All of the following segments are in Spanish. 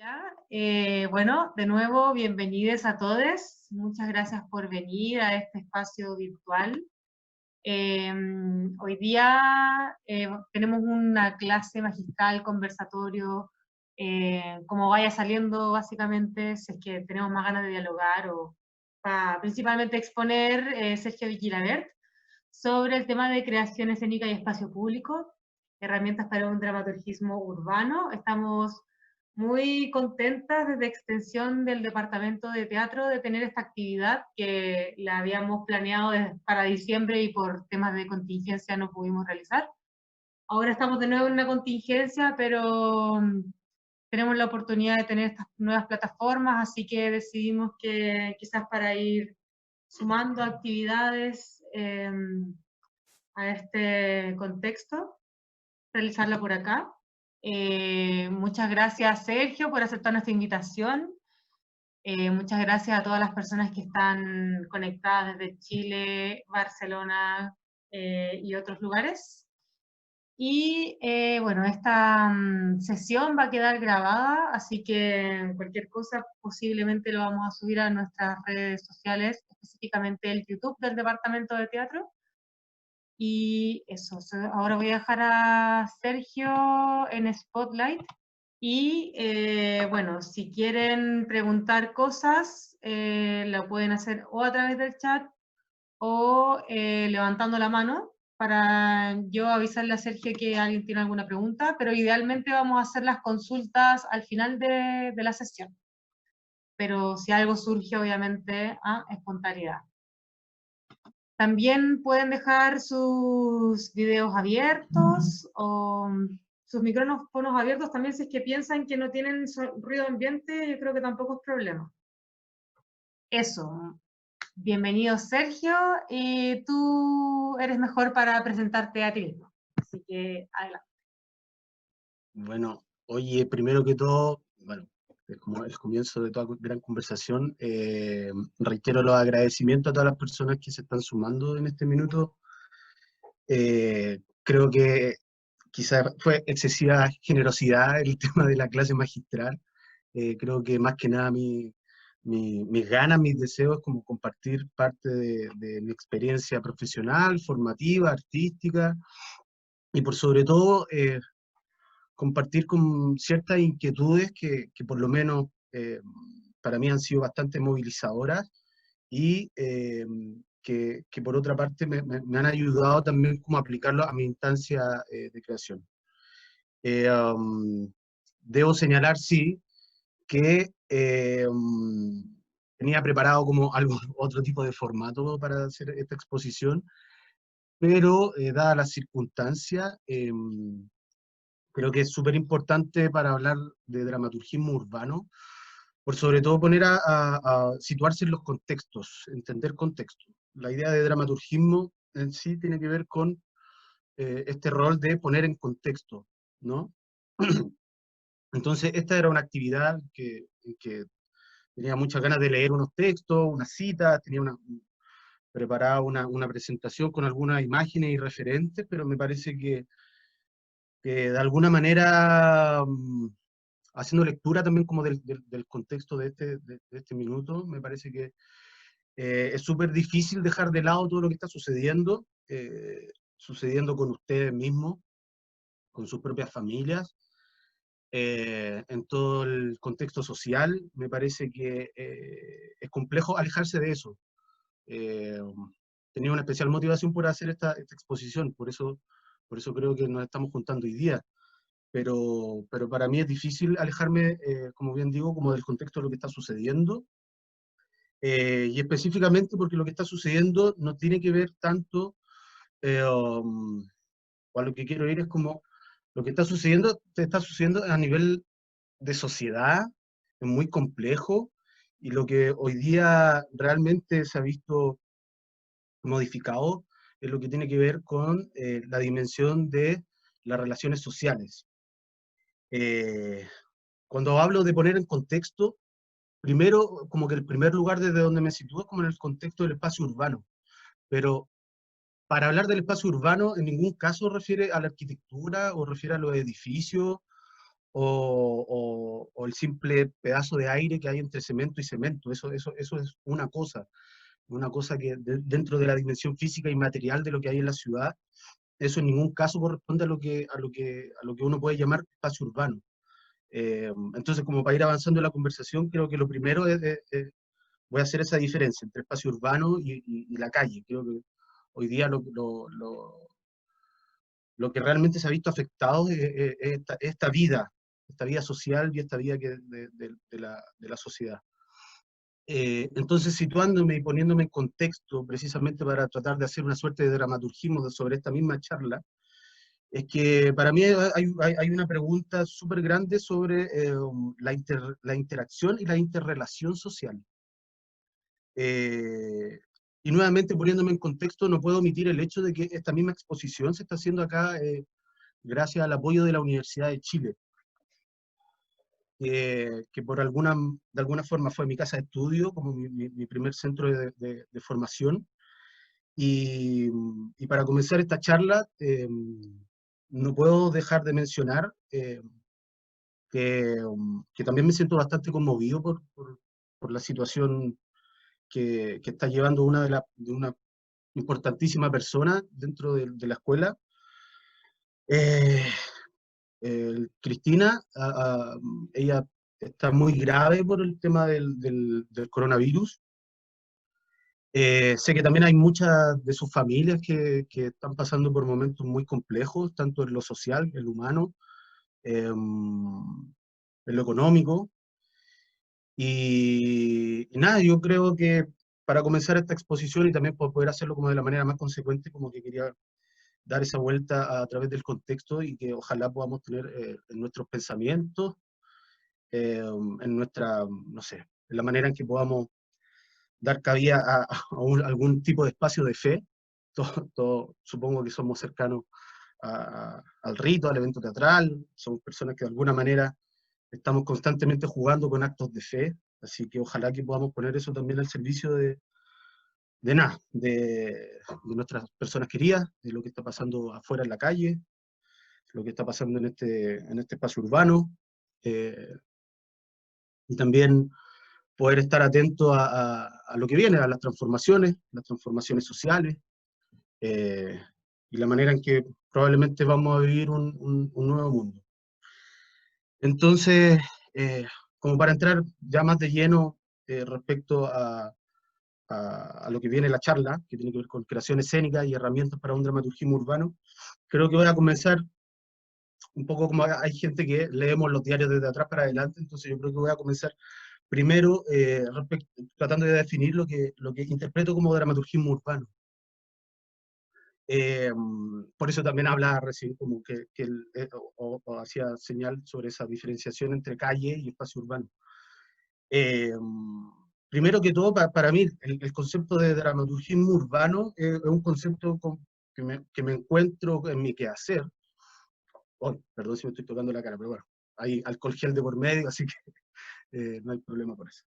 Ya, bueno, de nuevo, bienvenidos a todos. Muchas gracias por venir a este espacio virtual. Hoy día tenemos una clase magistral, conversatorio, como vaya saliendo básicamente, si es que tenemos más ganas de dialogar o para principalmente exponer Sergio Viquilabert sobre el tema de creación escénica y espacio público, herramientas para un dramaturgismo urbano. Estamos muy contentas desde Extensión del Departamento de Teatro de tener esta actividad que la habíamos planeado para diciembre y por temas de contingencia no pudimos realizar. Ahora estamos de nuevo en una contingencia, pero tenemos la oportunidad de tener estas nuevas plataformas, así que decidimos que quizás para ir sumando actividades a este contexto, realizarla por acá. Muchas gracias, Sergio, por aceptar nuestra invitación. Muchas gracias a todas las personas que están conectadas desde Chile, Barcelona y otros lugares. Y bueno, esta sesión va a quedar grabada, así que cualquier cosa posiblemente lo vamos a subir a nuestras redes sociales, específicamente el YouTube del Departamento de Teatro. Y eso, ahora voy a dejar a Sergio en Spotlight. Y bueno, si quieren preguntar cosas, lo pueden hacer o a través del chat o levantando la mano para yo avisarle a Sergio que alguien tiene alguna pregunta, pero idealmente vamos a hacer las consultas al final de la sesión. Pero si algo surge, obviamente, espontaneidad. También pueden dejar sus videos abiertos o sus micrófonos abiertos también si es que piensan que no tienen ruido ambiente, yo creo que tampoco es problema. Eso. Bienvenido, Sergio, y tú eres mejor para presentarte a ti mismo. Así que adelante. Bueno, oye, primero que todo, bueno, es como el comienzo de toda gran conversación, reitero los agradecimientos a todas las personas que se están sumando en este minuto. Creo que quizás fue excesiva generosidad el tema de la clase magistral. Creo que más que nada mis ganas, mis deseos, como compartir parte de mi experiencia profesional, formativa, artística, y por sobre todo compartir con ciertas inquietudes que por lo menos para mí han sido bastante movilizadoras y que por otra parte me han ayudado también como a aplicarlo a mi instancia de creación. Debo señalar, sí, que tenía preparado como algo, otro tipo de formato para hacer esta exposición, pero dadas las circunstancias, creo que es súper importante para hablar de dramaturgismo urbano, por sobre todo poner a situarse en los contextos, entender contextos. La idea de dramaturgismo en sí tiene que ver con este rol de poner en contexto, ¿no? Entonces, esta era una actividad que tenía muchas ganas de leer unos textos, unas citas, tenía preparada una presentación con algunas imágenes y referentes, pero me parece que de alguna manera, haciendo lectura también como del contexto de este minuto, me parece que es súper difícil dejar de lado todo lo que está sucediendo con ustedes mismos, con sus propias familias, en todo el contexto social. Me parece que es complejo alejarse de eso. Eh, Tenía una especial motivación por hacer esta exposición, por eso creo que nos estamos juntando hoy día. Pero para mí es difícil alejarme, como bien digo, como del contexto de lo que está sucediendo, y específicamente porque lo que está sucediendo no tiene que ver tanto, o a lo que quiero ir es como, lo que te está sucediendo a nivel de sociedad, es muy complejo, y lo que hoy día realmente se ha visto modificado es lo que tiene que ver con la dimensión de las relaciones sociales. Eh, Cuando hablo de poner en contexto, primero, como que el primer lugar desde donde me sitúo es como en el contexto del espacio urbano, pero para hablar del espacio urbano en ningún caso refiere a la arquitectura o refiere a los edificios o el simple pedazo de aire que hay entre cemento y cemento. Eso es una cosa que dentro de la dimensión física y material de lo que hay en la ciudad, eso en ningún caso corresponde a lo que uno puede llamar espacio urbano. Entonces, como para ir avanzando en la conversación, creo que lo primero voy a hacer esa diferencia entre espacio urbano y la calle. Creo que hoy día lo que realmente se ha visto afectado es esta vida social y esta vida de la sociedad. Entonces, situándome y poniéndome en contexto, precisamente para tratar de hacer una suerte de dramaturgismo sobre esta misma charla, es que para mí hay una pregunta súper grande sobre la interacción y la interrelación social. Y nuevamente, poniéndome en contexto, no puedo omitir el hecho de que esta misma exposición se está haciendo acá gracias al apoyo de la Universidad de Chile, que de alguna forma fue mi casa de estudio, como mi primer centro de formación. Y para comenzar esta charla, no puedo dejar de mencionar que también me siento bastante conmovido por la situación que está llevando una importantísima persona dentro de la escuela. Cristina, ella está muy grave por el tema del coronavirus. Sé que también hay muchas de sus familias que están pasando por momentos muy complejos, tanto en lo social, en lo humano, en lo económico. Y nada, yo creo que para comenzar esta exposición y también por poder hacerlo como de la manera más consecuente, como que quería dar esa vuelta a través del contexto y que ojalá podamos tener en nuestros pensamientos, en nuestra, no sé, en la manera en que podamos dar cabida algún tipo de espacio de fe. Supongo que somos cercanos al rito, al evento teatral, somos personas que de alguna manera estamos constantemente jugando con actos de fe, así que ojalá que podamos poner eso también al servicio de nuestras personas queridas, de lo que está pasando afuera en la calle, lo que está pasando en este espacio urbano, y también poder estar atento a lo que viene, a las transformaciones sociales, eh, y la manera en que probablemente vamos a vivir un nuevo mundo. Entonces, como para entrar ya más de lleno respecto a lo que viene la charla, que tiene que ver con creación escénica y herramientas para un dramaturgismo urbano, creo que voy a comenzar un poco como hay gente que leemos los diarios desde atrás para adelante, entonces yo creo que voy a comenzar primero tratando de definir lo que interpreto como dramaturgismo urbano. Por eso también hablaba recién como o hacía señal sobre esa diferenciación entre calle y espacio urbano. Primero que todo, para mí, el concepto de dramaturgismo urbano es un concepto que me encuentro en mi quehacer. Oh, perdón si me estoy tocando la cara, pero bueno, hay alcohol gel de por medio, así que no hay problema por eso.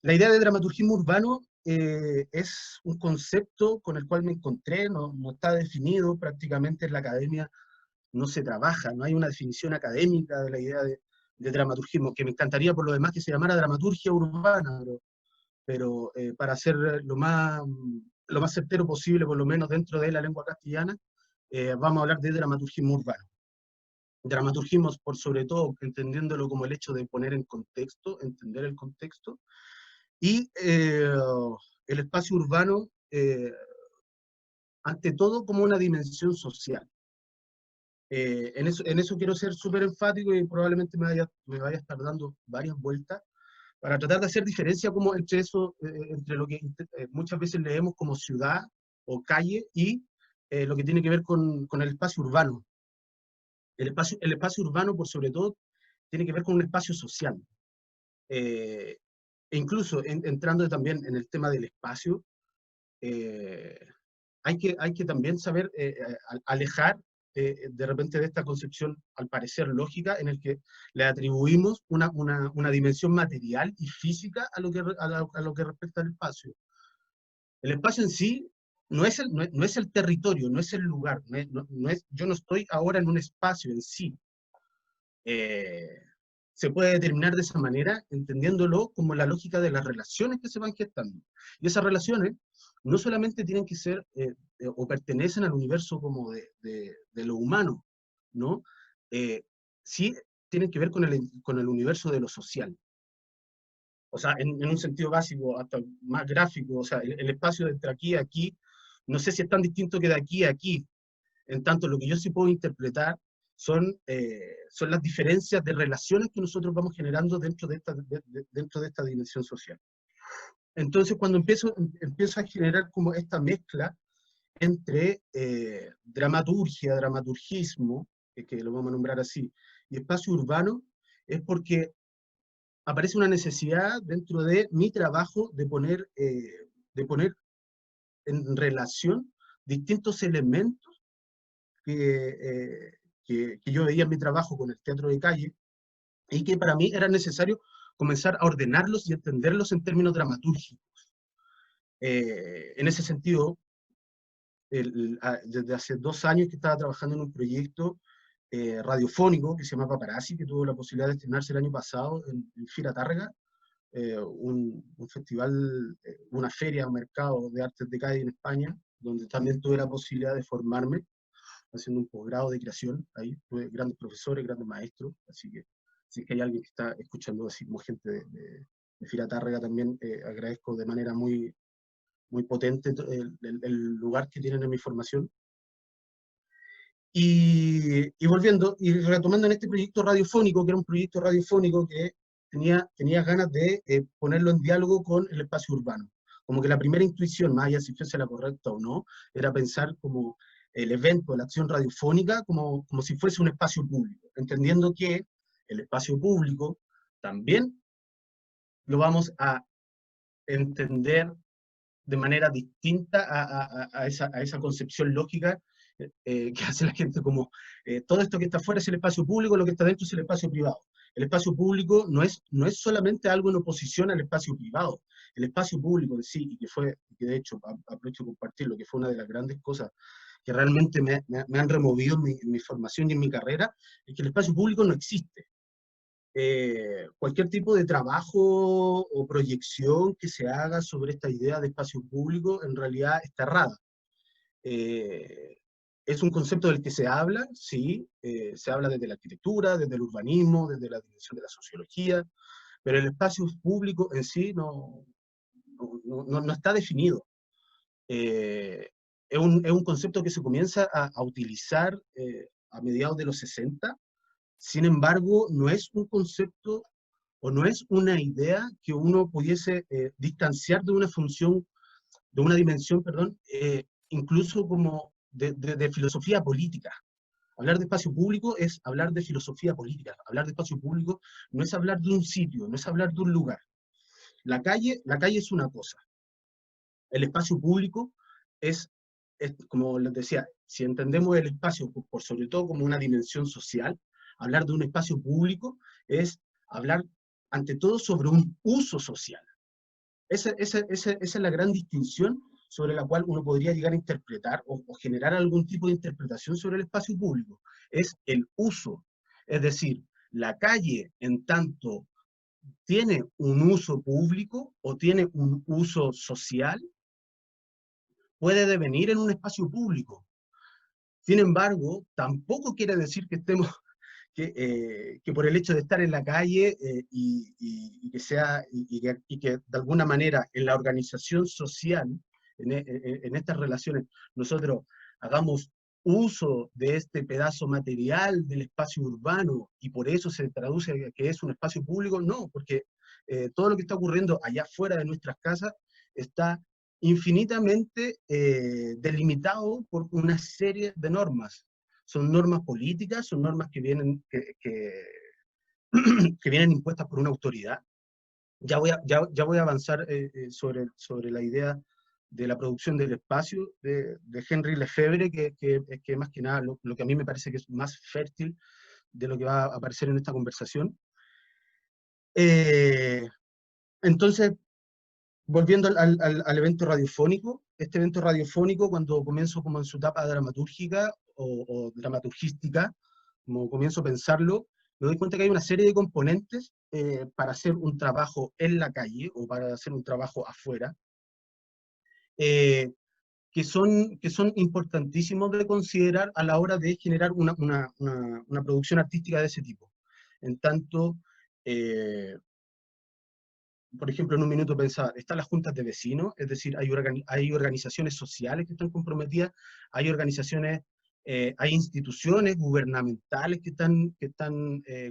La idea de dramaturgismo urbano es un concepto con el cual me encontré, no está definido prácticamente en la academia, no se trabaja, no hay una definición académica de la idea de dramaturgismo, que me encantaría por lo demás que se llamara dramaturgia urbana, pero para ser lo más certero posible, por lo menos dentro de la lengua castellana, vamos a hablar de dramaturgismo urbano. Dramaturgismo por sobre todo entendiéndolo como el hecho de poner en contexto, entender el contexto, y el espacio urbano, ante todo, como una dimensión social. En eso quiero ser súper enfático y probablemente me vaya a estar dando varias vueltas para tratar de hacer diferencia como entre eso, entre lo que muchas veces leemos como ciudad o calle y lo que tiene que ver con el espacio urbano. El espacio urbano, por sobre todo, tiene que ver con un espacio social. E incluso entrando también en el tema del espacio, hay que también saber alejar de repente de esta concepción, al parecer lógica, en el que le atribuimos una dimensión material y física a lo que respecta al espacio. El espacio en sí no es el territorio, no es el lugar, yo no estoy ahora en un espacio en sí. Se puede determinar de esa manera, entendiéndolo como la lógica de las relaciones que se van gestando. Y esas relaciones no solamente tienen que ser o pertenecen al universo como de lo humano, ¿no? Sí tienen que ver con el universo de lo social. O sea, en un sentido básico, hasta más gráfico, o sea, el espacio de entre aquí y aquí, no sé si es tan distinto que de aquí a aquí. En tanto, lo que yo sí puedo interpretar son las diferencias de relaciones que nosotros vamos generando dentro de esta dimensión social. Entonces, cuando empiezo a generar como esta mezcla entre dramaturgia, dramaturgismo, que lo vamos a nombrar así, y espacio urbano, es porque aparece una necesidad dentro de mi trabajo de poner en relación distintos elementos que yo veía en mi trabajo con el teatro de calle, y que para mí era necesario comenzar a ordenarlos y entenderlos en términos dramatúrgicos. En ese sentido, desde hace 2 años que estaba trabajando en un proyecto radiofónico que se llama Paparazzi, que tuvo la posibilidad de estrenarse el año pasado en Fira Tárrega, un festival, una feria, un mercado de artes de calle en España, donde también tuve la posibilidad de formarme, haciendo un posgrado de creación. Ahí tuve grandes profesores, grandes maestros, así que si es que hay alguien que está escuchando, así como gente de Fira Tárrega, también agradezco de manera muy, muy potente el lugar que tienen en mi formación. Y volviendo, y retomando en este proyecto radiofónico, que era un proyecto radiofónico que tenía ganas de ponerlo en diálogo con el espacio urbano. Como que la primera intuición, más allá si fuese la correcta o no, era pensar como el evento, la acción radiofónica, como si fuese un espacio público, entendiendo que el espacio público también lo vamos a entender de manera distinta a esa concepción lógica que hace la gente como, todo esto que está afuera es el espacio público, lo que está dentro es el espacio privado. El espacio público no es solamente algo en oposición al espacio privado. El espacio público en sí, y que de hecho aprovecho de compartirlo, que fue una de las grandes cosas que realmente me han removido en mi formación y en mi carrera, es que el espacio público no existe. Cualquier tipo de trabajo o proyección que se haga sobre esta idea de espacio público en realidad está errada. Es un concepto del que se habla, sí, se habla desde la arquitectura, desde el urbanismo, desde la dimensión de la sociología, pero el espacio público en sí no está definido. Es un concepto que se comienza a utilizar a mediados de los 60. Sin embargo, no es un concepto o no es una idea que uno pudiese distanciar de una función, de una dimensión, perdón, incluso como de filosofía política. Hablar de espacio público es hablar de filosofía política. Hablar de espacio público no es hablar de un sitio, no es hablar de un lugar. La calle es una cosa. El espacio público es, como les decía, si entendemos el espacio por sobre todo como una dimensión social, hablar de un espacio público es hablar ante todo sobre un uso social. Esa es la gran distinción sobre la cual uno podría llegar a interpretar o generar algún tipo de interpretación sobre el espacio público. Es el uso. Es decir, la calle en tanto tiene un uso público o tiene un uso social, puede devenir en un espacio público. Sin embargo, tampoco quiere decir que estemos, que por el hecho de estar en la calle y que de alguna manera en la organización social, en estas relaciones, nosotros hagamos uso de este pedazo material del espacio urbano y por eso se traduce a que es un espacio público, no, porque todo lo que está ocurriendo allá afuera de nuestras casas está infinitamente delimitado por una serie de normas. Son normas políticas, son normas que vienen, que vienen impuestas por una autoridad. Ya voy a avanzar sobre la idea de la producción del espacio de Henry Lefebvre, que más que nada lo que a mí me parece que es más fértil de lo que va a aparecer en esta conversación. Entonces, volviendo al evento radiofónico, este evento radiofónico, cuando comienzo como en su etapa dramatúrgica o dramaturgística, como comienzo a pensarlo, me doy cuenta que hay una serie de componentes para hacer un trabajo en la calle o para hacer un trabajo afuera, eh, que son importantísimos de considerar a la hora de generar una producción artística de ese tipo. En tanto, eh, por ejemplo, en un minuto pensaba, están las juntas de vecinos, es decir, hay organizaciones sociales que están comprometidas, hay organizaciones, hay instituciones gubernamentales que están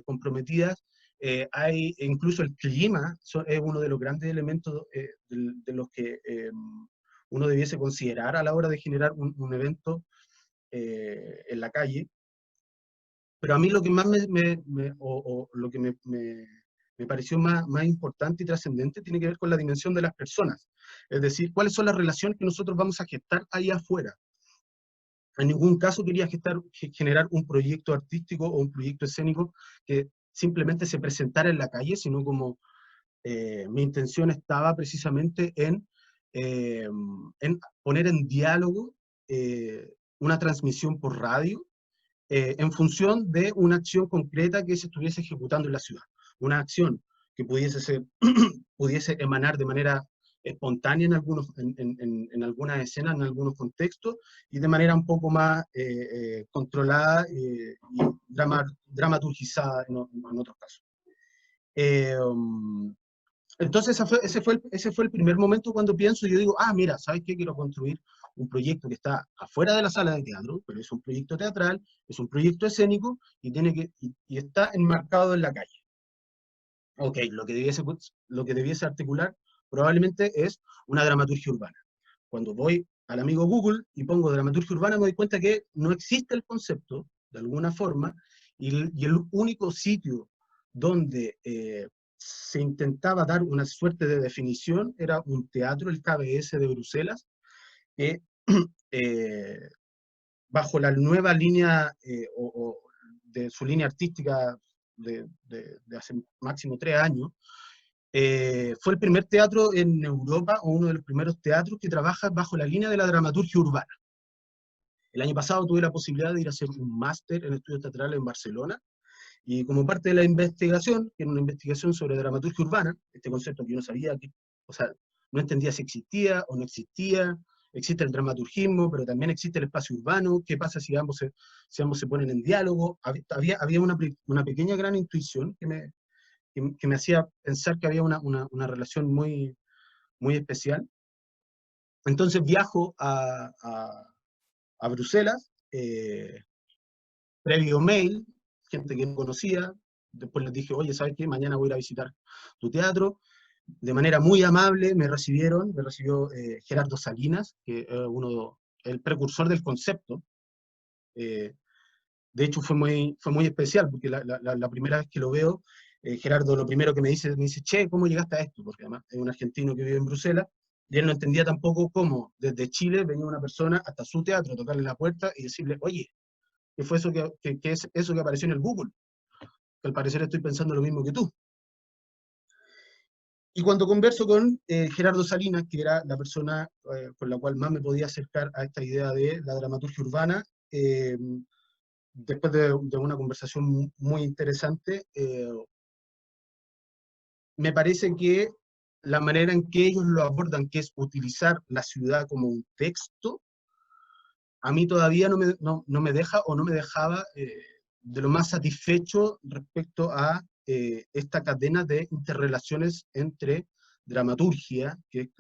comprometidas, hay incluso el clima, es uno de los grandes elementos de los que uno debiese considerar a la hora de generar un evento en la calle. Pero a mí lo que más o lo que me pareció más importante y trascendente tiene que ver con la dimensión de las personas. Es decir, cuáles son las relaciones que nosotros vamos a gestar ahí afuera. En ningún caso quería generar un proyecto artístico o un proyecto escénico que simplemente se presentara en la calle, sino como mi intención estaba precisamente en poner en diálogo una transmisión por radio en función de una acción concreta que se estuviese ejecutando en la ciudad. Una acción que pudiese emanar de manera espontánea en algunas escenas, en algunos contextos, y de manera un poco más controlada y dramaturgizada en otros casos. Entonces ese fue el primer momento cuando pienso, yo digo, ah, mira, ¿sabes qué? Quiero construir un proyecto que está afuera de la sala de teatro, pero es un proyecto teatral, es un proyecto escénico y está enmarcado en la calle. Ok, lo que debiese articular probablemente es una dramaturgia urbana. Cuando voy al amigo Google y pongo dramaturgia urbana, me doy cuenta que no existe el concepto, de alguna forma, y el único sitio donde se intentaba dar una suerte de definición era un teatro, el KBS de Bruselas, que eh, bajo la nueva línea o de su línea artística de hace máximo 3 años, fue el primer teatro en Europa, o uno de los primeros teatros que trabaja bajo la línea de la dramaturgia urbana. El año pasado tuve la posibilidad de ir a hacer un máster en estudios teatrales en Barcelona, y como parte de la investigación, que era una investigación sobre dramaturgia urbana, este concepto que yo no sabía, o sea, no entendía si existía o no existía, existe el dramaturgismo, pero también existe el espacio urbano, qué pasa si ambos se ponen en diálogo. Había una pequeña gran intuición que me hacía pensar que había una relación muy especial. Entonces viajo a Bruselas, previo mail, gente que no conocía, después les dije, oye, ¿sabes qué? Mañana voy a ir a visitar tu teatro. De manera muy amable me recibió Gerardo Salinas, que es el precursor del concepto. Eh, de hecho fue muy especial, porque la primera vez que lo veo, Gerardo lo primero que me dice, che, ¿cómo llegaste a esto? Porque además es un argentino que vive en Bruselas, y él no entendía tampoco cómo desde Chile venía una persona hasta su teatro a tocarle la puerta y decirle, oye, ¿qué fue eso que es eso que apareció en el Google? Que al parecer estoy pensando lo mismo que tú. Y cuando converso con Gerardo Salinas, que era la persona con la cual más me podía acercar a esta idea de la dramaturgia urbana, después de una conversación muy interesante, me parece que la manera en que ellos lo abordan, que es utilizar la ciudad como un texto, a mí todavía no me deja o no me dejaba de lo más satisfecho respecto a esta cadena de interrelaciones entre dramaturgia, que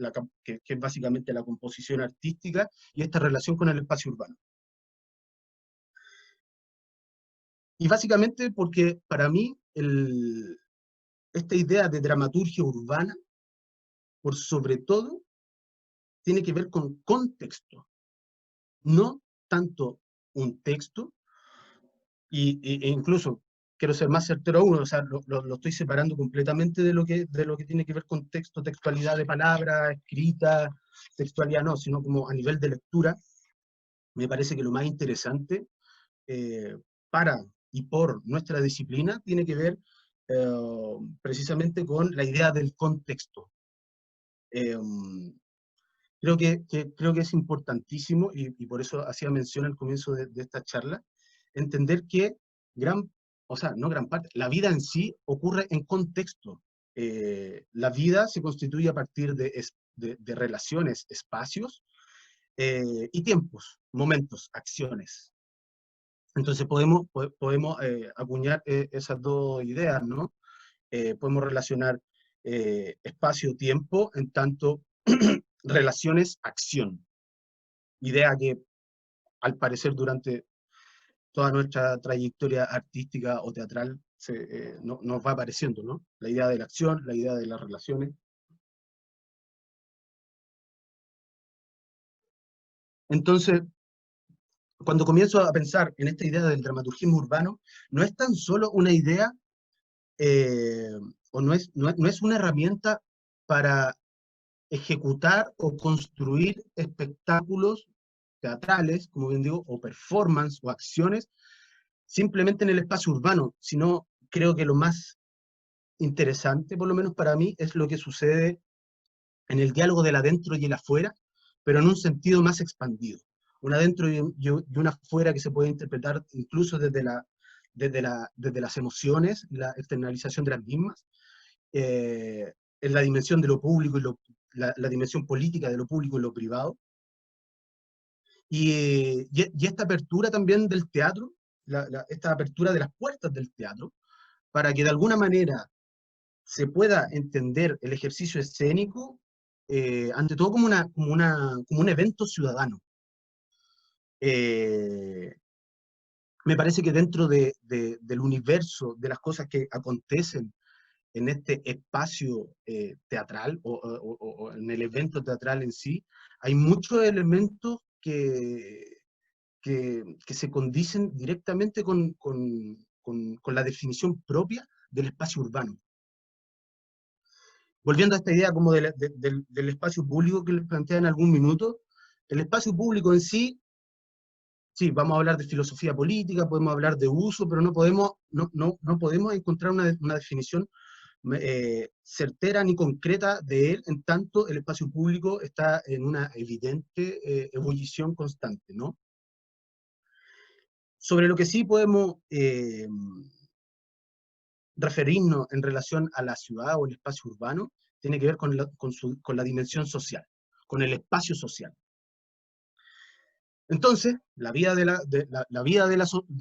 es básicamente la composición artística, y esta relación con el espacio urbano. Y básicamente porque para mí esta idea de dramaturgia urbana, por sobre todo, tiene que ver con contexto, no tanto un texto, e incluso quiero ser más certero aún, o sea, lo estoy separando completamente de lo que tiene que ver con texto, textualidad de palabra, escrita, textualidad no, sino como a nivel de lectura. Me parece que lo más interesante eh, para y por nuestra disciplina tiene que ver precisamente con la idea del contexto. creo que es importantísimo, y por eso hacía mención al comienzo de esta charla, entender que o sea, no gran parte, la vida en sí ocurre en contexto. La vida se constituye a partir de relaciones, espacios y tiempos, momentos, acciones. Entonces podemos acuñar esas dos ideas, ¿no? Podemos relacionar espacio-tiempo en tanto relaciones-acción. Idea que al parecer durante toda nuestra trayectoria artística o teatral nos va apareciendo, ¿no? La idea de la acción, la idea de las relaciones. Entonces, cuando comienzo a pensar en esta idea del dramaturgismo urbano, no es tan solo una idea, eh, o no es una herramienta para ejecutar o construir espectáculos teatrales, como bien digo, o performance o acciones, simplemente en el espacio urbano, sino creo que lo más interesante, por lo menos para mí, es lo que sucede en el diálogo del adentro y el afuera, pero en un sentido más expandido. Un adentro y un afuera que se puede interpretar incluso desde las emociones, la externalización de las mismas, en la dimensión de lo público y la dimensión política de lo público y lo privado. Y esta apertura también del teatro, esta apertura de las puertas del teatro, para que de alguna manera se pueda entender el ejercicio escénico, ante todo como un evento ciudadano. Eh, Me parece que dentro del universo de las cosas que acontecen en este espacio teatral o en el evento teatral en sí, hay muchos elementos que se condicen directamente con la definición propia del espacio urbano. Volviendo a esta idea como del espacio público que les planteé en algún minuto, el espacio público en sí, sí, vamos a hablar de filosofía política, podemos hablar de uso, pero no podemos encontrar una definición certera ni concreta de él, en tanto el espacio público está en una evidente ebullición constante, ¿no? Sobre lo que sí podemos referirnos en relación a la ciudad o el espacio urbano, tiene que ver con la dimensión social, con el espacio social. Entonces, la vida la vida de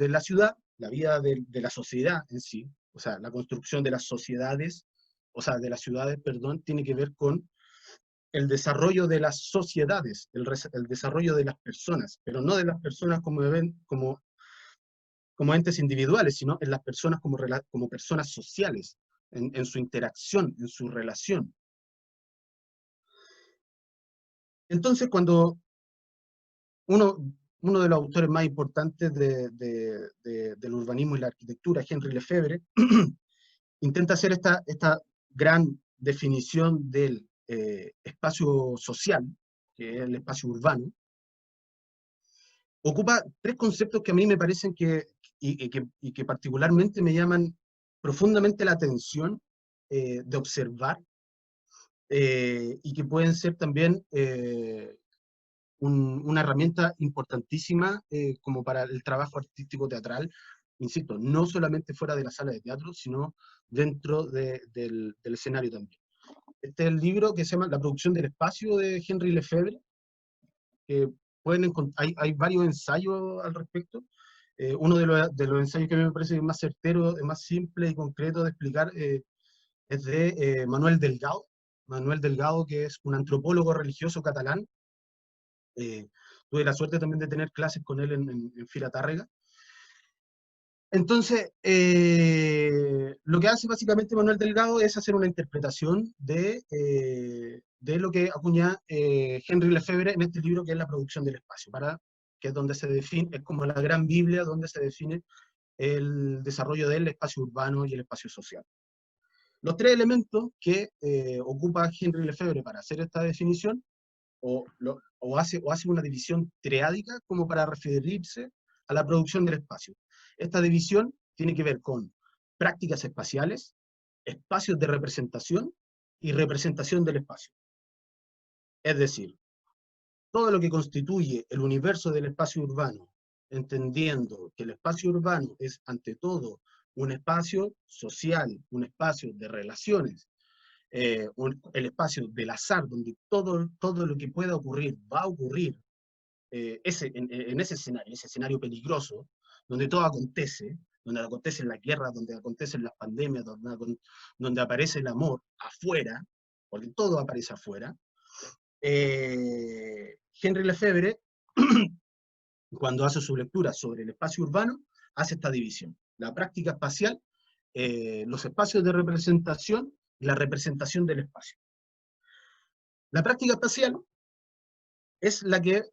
la ciudad, la vida de la sociedad en sí, o sea, la construcción de las sociedades, o sea, de las ciudades, perdón, tiene que ver con el desarrollo de las sociedades, el desarrollo de las personas, pero no de las personas como entes individuales, sino en las personas como personas sociales, en su interacción, en su relación. Entonces, cuando uno, uno de los autores más importantes del urbanismo y la arquitectura, Henri Lefebvre, intenta hacer esta gran definición del espacio social, que es el espacio urbano, ocupa tres conceptos que a mí me parecen y que particularmente me llaman profundamente la atención de observar, y que pueden ser también una herramienta importantísima como para el trabajo artístico teatral, insisto, no solamente fuera de la sala de teatro, sino dentro del escenario también. Este es el libro que se llama La producción del espacio, de Henri Lefebvre, que hay varios ensayos al respecto. Uno de los ensayos que a mí me parece más certero, más simple y concreto de explicar, es de Manuel Delgado. Manuel Delgado, que es un antropólogo religioso catalán. Tuve la suerte también de tener clases con él en Fira Tárrega. Entonces, lo que hace básicamente Manuel Delgado es hacer una interpretación de lo que acuña Henri Lefebvre en este libro, que es La producción del espacio, que es donde se define, es como la gran Biblia donde se define el desarrollo del espacio urbano y el espacio social. Los tres elementos que ocupa Henri Lefebvre para hacer esta definición, o hace una división triádica como para referirse a la producción del espacio. Esta división tiene que ver con prácticas espaciales, espacios de representación y representación del espacio. Es decir, todo lo que constituye el universo del espacio urbano, entendiendo que el espacio urbano es ante todo un espacio social, un espacio de relaciones, el espacio del azar, donde todo lo que pueda ocurrir va a ocurrir, en ese escenario peligroso, donde todo acontece, donde acontecen las guerras, donde acontecen las pandemias, donde aparece el amor afuera, porque todo aparece afuera. Henry Lefebvre, cuando hace su lectura sobre el espacio urbano, hace esta división. La práctica espacial, los espacios de representación y la representación del espacio. La práctica espacial es la que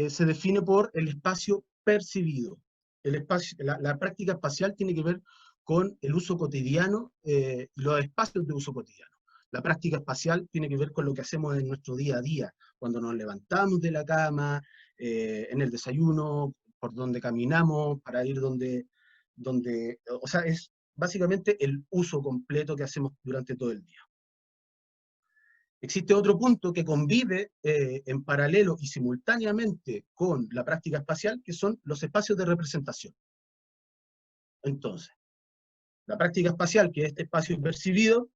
se define por el espacio percibido. La práctica espacial tiene que ver con el uso cotidiano y los espacios de uso cotidiano. La práctica espacial tiene que ver con lo que hacemos en nuestro día a día, cuando nos levantamos de la cama, en el desayuno, por donde caminamos, para ir o sea, es básicamente el uso completo que hacemos durante todo el día. Existe otro punto que convive en paralelo y simultáneamente con la práctica espacial, que son los espacios de representación. Entonces, la práctica espacial, que es este espacio percibido,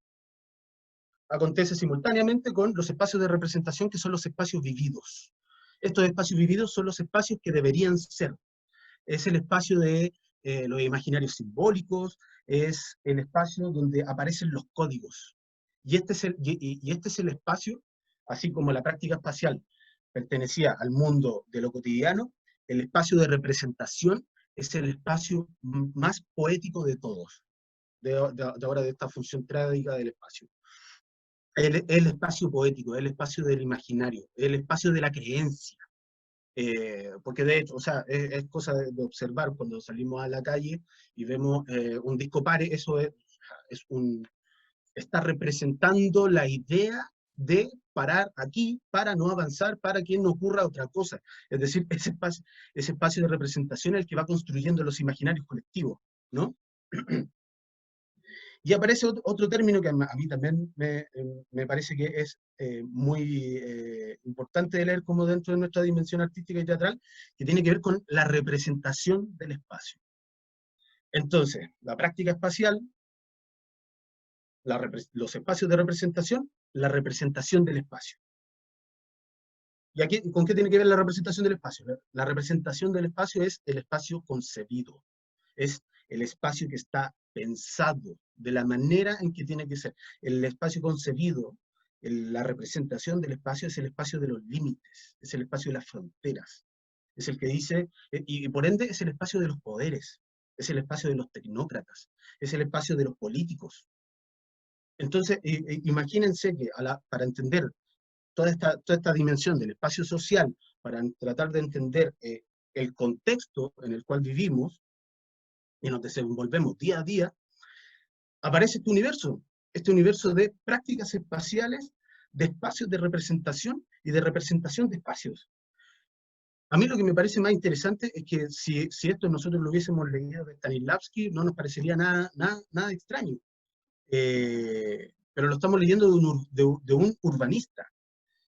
acontece simultáneamente con los espacios de representación, que son los espacios vividos. Estos espacios vividos son los espacios que deberían ser. Es el espacio de los imaginarios simbólicos, es el espacio donde aparecen los códigos. Y este es el espacio, así como la práctica espacial pertenecía al mundo de lo cotidiano, el espacio de representación es el espacio más poético de todos, ahora de esta función trágica del espacio. El espacio poético, el espacio del imaginario, el espacio de la creencia. Porque de hecho, o sea, es cosa de observar cuando salimos a la calle y vemos un disco pare, eso está representando la idea de parar aquí para no avanzar, para que no ocurra otra cosa. Es decir, ese espacio de representación es el que va construyendo los imaginarios colectivos, ¿no? Y aparece otro término que a mí también me parece que es muy importante de leer como dentro de nuestra dimensión artística y teatral, que tiene que ver con la representación del espacio. Entonces, la práctica espacial, los espacios de representación, la representación del espacio. ¿Y aquí con qué tiene que ver la representación del espacio? La representación del espacio es el espacio concebido, es el espacio que está pensado de la manera en que tiene que ser. El espacio concebido, la representación del espacio es el espacio de los límites, es el espacio de las fronteras, es el que dice, y por ende es el espacio de los poderes, es el espacio de los tecnócratas, es el espacio de los políticos. Entonces, imagínense que para entender toda esta dimensión del espacio social, para tratar de entender el contexto en el cual vivimos, y nos desenvolvemos día a día, aparece este universo de prácticas espaciales, de espacios de representación y de representación de espacios. A mí lo que me parece más interesante es que si esto nosotros lo hubiésemos leído de Stanislavski, no nos parecería nada extraño. Pero lo estamos leyendo de un urbanista.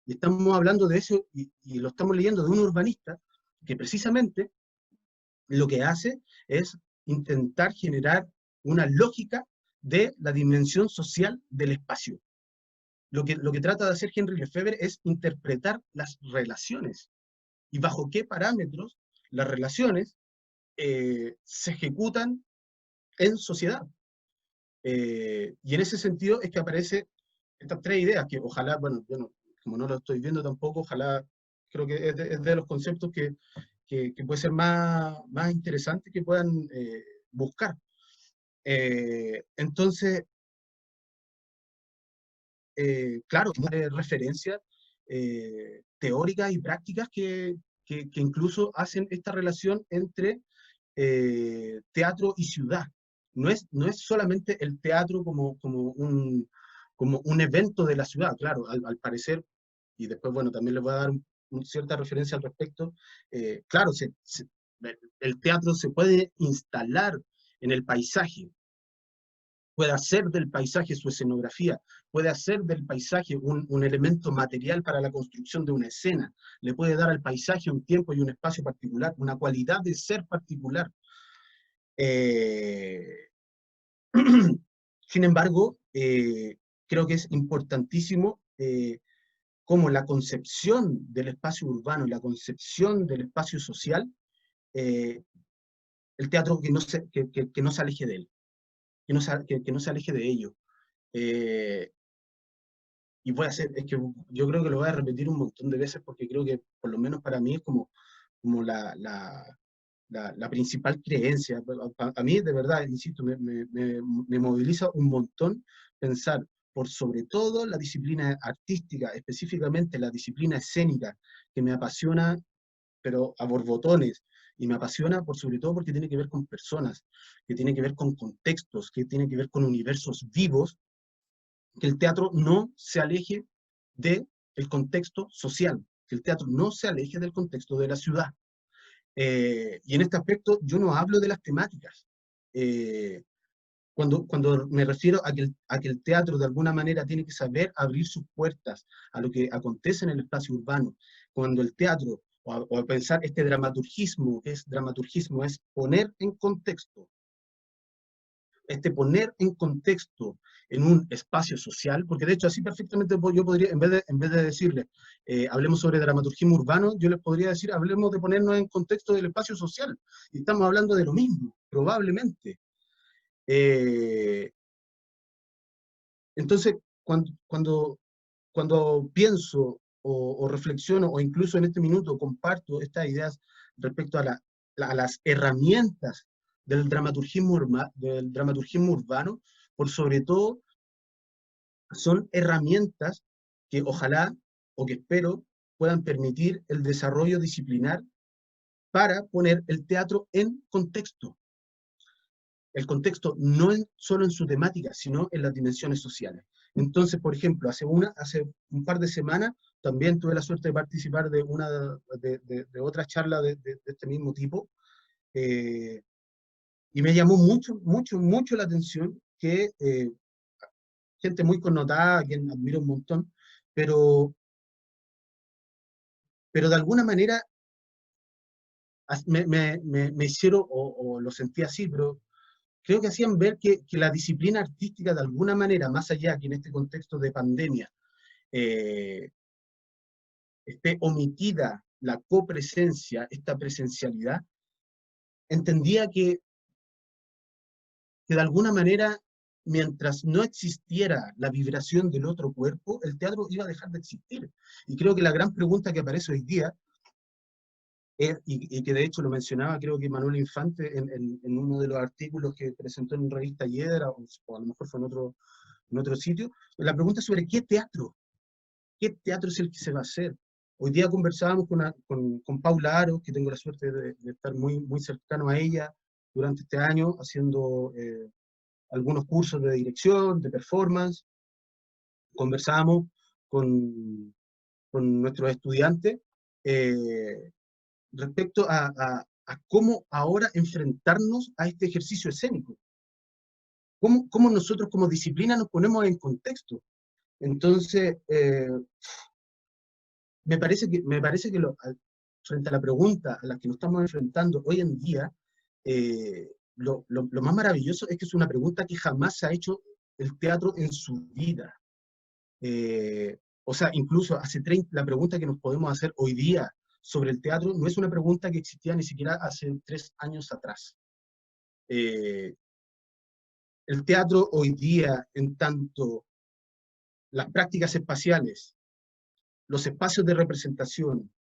Y estamos hablando de eso, y lo estamos leyendo de un urbanista que precisamente lo que hace es intentar generar una lógica de la dimensión social del espacio. Lo que trata de hacer Henry Lefebvre es interpretar las relaciones y bajo qué parámetros las relaciones se ejecutan en sociedad. Y en ese sentido es que aparecen estas tres ideas que ojalá, bueno, como no lo estoy viendo tampoco, ojalá, creo que es de los conceptos que puede ser más interesante que puedan buscar. Entonces, claro, referencias teóricas y prácticas que incluso hacen esta relación entre teatro y ciudad. No es solamente el teatro como un evento de la ciudad, claro, al parecer, y después, bueno, también les voy a dar cierta referencia al respecto, claro, el teatro se puede instalar en el paisaje, puede hacer del paisaje su escenografía, puede hacer del paisaje un elemento material para la construcción de una escena, le puede dar al paisaje un tiempo y un espacio particular, una cualidad de ser particular. Eh, Sin embargo, creo que es importantísimo cómo la concepción del espacio urbano y la concepción del espacio social, eh, el teatro que no se aleje de él, que no se aleje de ello. Eh, y voy a hacer, es que yo creo que lo voy a repetir un montón de veces porque creo que por lo menos para mí es como la principal creencia. A mí, de verdad, insisto, me moviliza un montón pensar por sobre todo la disciplina artística, específicamente la disciplina escénica, que me apasiona, pero a borbotones, y me apasiona por sobre todo porque tiene que ver con personas, que tiene que ver con contextos, que tiene que ver con universos vivos, que el teatro no se aleje del contexto social, que el teatro no se aleje del contexto de la ciudad. Y en este aspecto yo no hablo de las temáticas. Eh, cuando me refiero a que el teatro de alguna manera tiene que saber abrir sus puertas a lo que acontece en el espacio urbano, cuando el teatro, o a pensar este dramaturgismo, que es dramaturgismo, es poner en contexto, poner en contexto en un espacio social, porque de hecho así perfectamente yo podría, en vez de decirle, hablemos sobre dramaturgismo urbano, yo les podría decir, hablemos de ponernos en contexto del espacio social, y estamos hablando de lo mismo, probablemente. Eh, entonces, cuando pienso o reflexiono, o incluso en este minuto comparto estas ideas respecto a las herramientas del dramaturgismo urbano, por sobre todo son herramientas que ojalá o que espero puedan permitir el desarrollo disciplinar para poner el teatro en contexto. El contexto no solo en su temática, sino en las dimensiones sociales. Entonces, por ejemplo, hace un par de semanas también tuve la suerte de participar de otra charla de este mismo tipo, y me llamó mucho la atención que gente muy connotada, a quien admiro un montón, pero, pero de alguna manera me hicieron, o lo sentí así, pero creo que hacían ver que la disciplina artística de alguna manera, más allá que en este contexto de pandemia, eh, esté omitida la copresencia, esta presencialidad, entendía que de alguna manera, mientras no existiera la vibración del otro cuerpo, el teatro iba a dejar de existir. Y creo que la gran pregunta que aparece hoy día, y que de hecho lo mencionaba creo que Manuel Infante en uno de los artículos que presentó en revista Hiedra, o a lo mejor fue en otro sitio, la pregunta es sobre qué teatro es el que se va a hacer. Hoy día conversábamos con Paula Aro, que tengo la suerte de estar muy cercano a ella durante este año, haciendo algunos cursos de dirección, de performance. Conversábamos con nuestros estudiantes eh, respecto a cómo ahora enfrentarnos a este ejercicio escénico. Cómo nosotros como disciplina nos ponemos en contexto. Entonces, me parece que frente a la pregunta a la que nos estamos enfrentando hoy en día, lo más maravilloso es que es una pregunta que jamás se ha hecho el teatro en su vida. O sea, incluso la pregunta que nos podemos hacer hoy día sobre el teatro no es una pregunta que existía ni siquiera hace 3 años atrás. El teatro hoy día, en tanto las prácticas espaciales, los espacios de representación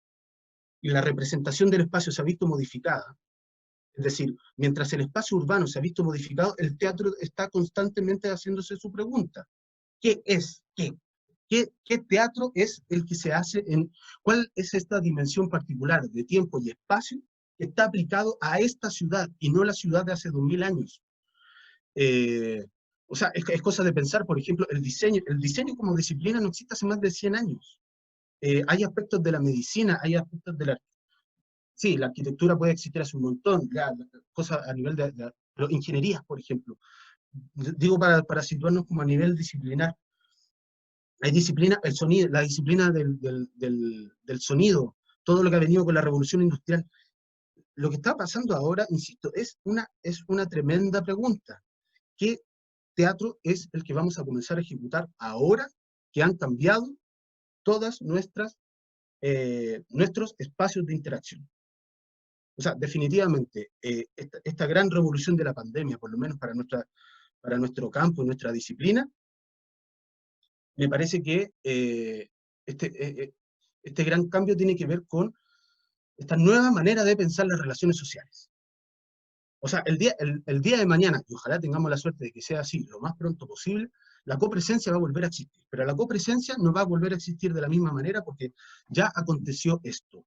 y la representación del espacio se ha visto modificada, es decir, mientras el espacio urbano se ha visto modificado, el teatro está constantemente haciéndose su pregunta. ¿Qué es? ¿Qué teatro es el que se hace cuál es esta dimensión particular de tiempo y espacio que está aplicado a esta ciudad y no la ciudad de hace 2000 años? O sea, es cosa de pensar, por ejemplo, el diseño como disciplina no existe hace más de 100 años. Hay aspectos de la medicina, hay aspectos de la... Sí, la arquitectura puede existir hace un montón, cosas a nivel de ingenierías, por ejemplo. digo para situarnos como a nivel disciplinar. Hay disciplina, el sonido, la disciplina del sonido, todo lo que ha venido con la revolución industrial. Lo que está pasando ahora, insisto, es una tremenda pregunta. ¿Qué teatro es el que vamos a comenzar a ejecutar ahora que han cambiado todas nuestros espacios de interacción? O sea, definitivamente, esta gran revolución de la pandemia, por lo menos para nuestro campo, nuestra disciplina, me parece que este gran cambio tiene que ver con esta nueva manera de pensar las relaciones sociales. O sea, el día de mañana, y ojalá tengamos la suerte de que sea así lo más pronto posible, la copresencia va a volver a existir. Pero la copresencia no va a volver a existir de la misma manera porque ya aconteció esto.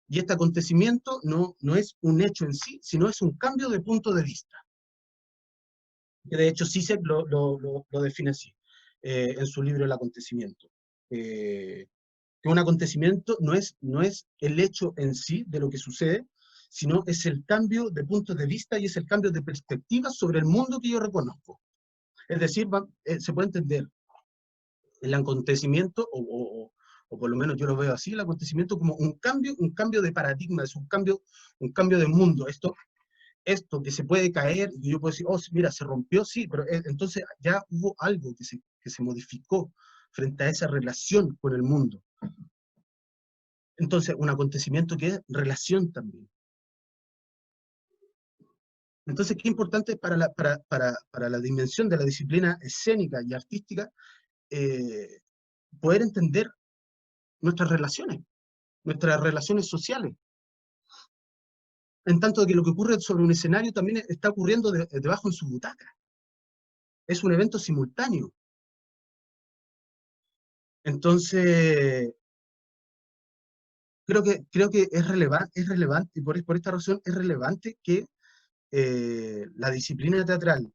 Y este acontecimiento no es un hecho en sí, sino es un cambio de punto de vista. Que de hecho Zizek lo define así, en su libro El acontecimiento. Que un acontecimiento no es el hecho en sí de lo que sucede, sino es el cambio de puntos de vista y es el cambio de perspectiva sobre el mundo que yo reconozco. Es decir, se puede entender el acontecimiento, o por lo menos yo lo veo así, el acontecimiento como un cambio de paradigma, es un cambio de mundo. Esto que se puede caer, y yo puedo decir, oh, mira, se rompió, sí, pero entonces ya hubo algo que se modificó frente a esa relación con el mundo. Entonces, un acontecimiento que es relación también. Entonces, qué importante para la dimensión de la disciplina escénica y artística poder entender nuestras relaciones sociales. En tanto que lo que ocurre sobre un escenario también está ocurriendo debajo en su butaca. Es un evento simultáneo. Entonces, creo que es relevante, y por esta razón es relevante que la disciplina teatral,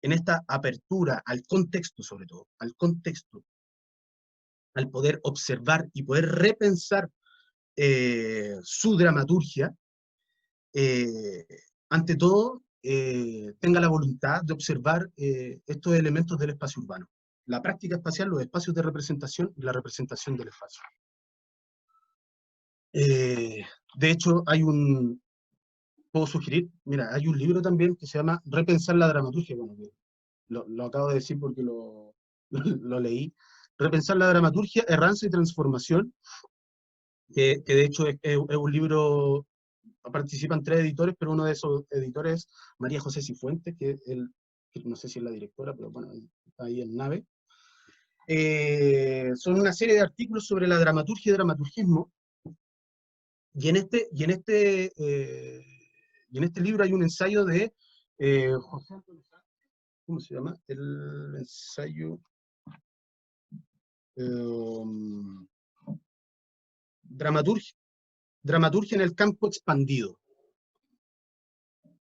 en esta apertura al contexto sobre todo, al contexto, al poder observar y poder repensar su dramaturgia, ante todo, tenga la voluntad de observar estos elementos del espacio urbano. La práctica espacial, los espacios de representación y la representación del espacio. De hecho, puedo sugerir, mira, hay un libro también que se llama Repensar la dramaturgia, bueno, lo acabo de decir porque lo leí. Repensar la dramaturgia, errancia y transformación, que de hecho es un libro, participan 3 editores, pero uno de esos editores es María José Cifuentes, que no sé si es la directora, pero bueno, está ahí en Nave. Son una serie de artículos sobre la dramaturgia y dramaturgismo, y en este libro hay un ensayo de José Antonio Sánchez, ¿cómo se llama? El ensayo dramaturgia en el campo expandido.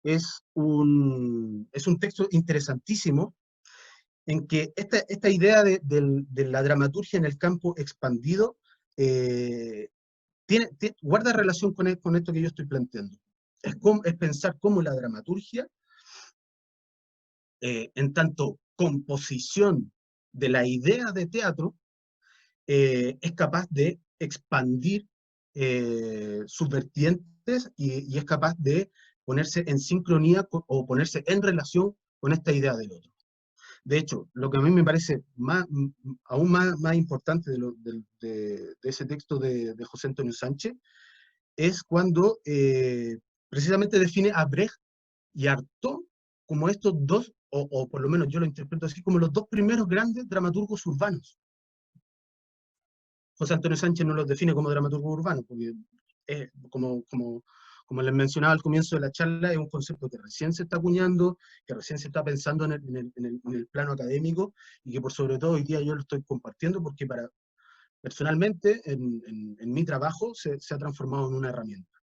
Es un texto interesantísimo en que esta idea de la dramaturgia en el campo expandido guarda relación con esto que yo estoy planteando. Es pensar cómo la dramaturgia, en tanto composición de la idea de teatro, es capaz de expandir sus vertientes y es capaz de ponerse en sincronía o ponerse en relación con esta idea del otro. De hecho, lo que a mí me parece aún más importante de ese texto de José Antonio Sánchez es cuando precisamente define a Brecht y Artaud como estos dos, o por lo menos yo lo interpreto así, como los dos primeros grandes dramaturgos urbanos. José Antonio Sánchez no los define como dramaturgo urbano, porque como les mencionaba al comienzo de la charla, es un concepto que recién se está acuñando, que recién se está pensando en el plano académico, y que por sobre todo hoy día yo lo estoy compartiendo, porque personalmente, en mi trabajo, se ha transformado en una herramienta.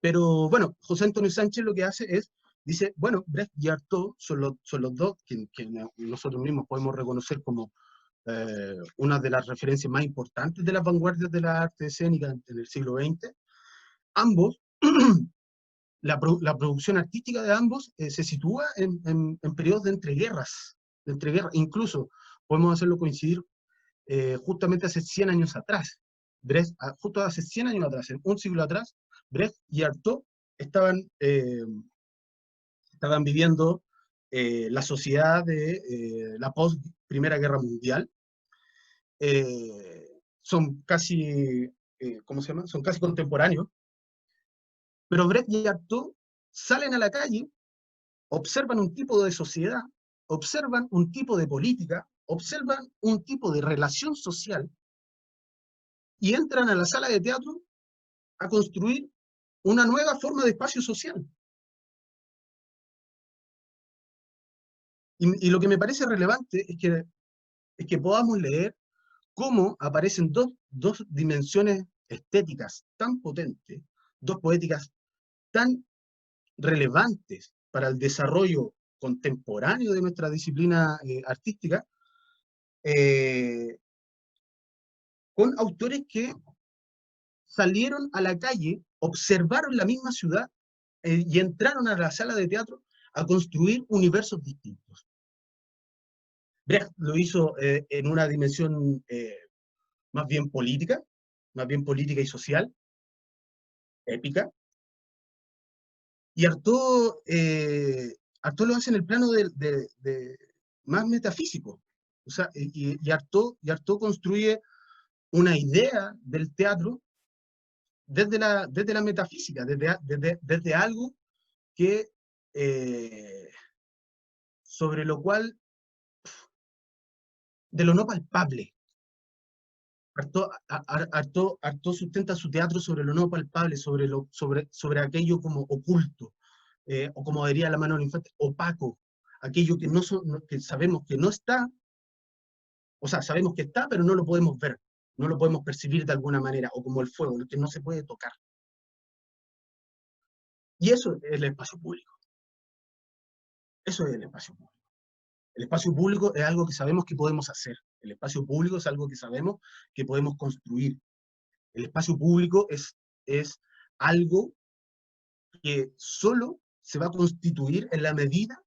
Pero bueno, José Antonio Sánchez lo que hace dice, bueno, Brecht y Artaud son los dos que nosotros mismos podemos reconocer como una de las referencias más importantes de las vanguardias de la arte escénica en el siglo XX. Ambos la producción artística de ambos se sitúa en periodos de entreguerras, incluso podemos hacerlo coincidir justamente hace 100 años atrás. Brecht, justo hace 100 años atrás, en un siglo atrás, Brecht y Artaud estaban viviendo la sociedad de la post-Primera Guerra Mundial. Son casi, ¿cómo se llama? Son casi contemporáneos. Pero Brecht y Artaud salen a la calle, observan un tipo de sociedad, observan un tipo de política, observan un tipo de relación social y entran a la sala de teatro a construir una nueva forma de espacio social. Y lo que me parece relevante es que podamos leer cómo aparecen dos dimensiones estéticas tan potentes, dos poéticas tan relevantes para el desarrollo contemporáneo de nuestra disciplina artística, con autores que salieron a la calle, observaron la misma ciudad y entraron a la sala de teatro a construir universos distintos. Brecht lo hizo en una dimensión más bien política y social, épica, y Artaud lo hace en el plano más metafísico. O sea, y Artaud construye una idea del teatro desde la metafísica, desde algo que, sobre lo cual, de lo no palpable. Artaud sustenta su teatro sobre lo no palpable, sobre aquello como oculto, o como diría la mano del infante, opaco, aquello que sabemos que no está, o sea, sabemos que está, pero no lo podemos ver, no lo podemos percibir de alguna manera, o como el fuego, el que no se puede tocar. Y eso es el espacio público. Eso es el espacio público. El espacio público es algo que sabemos que podemos hacer. El espacio público es algo que sabemos que podemos construir. El espacio público es algo que solo se va a constituir en la medida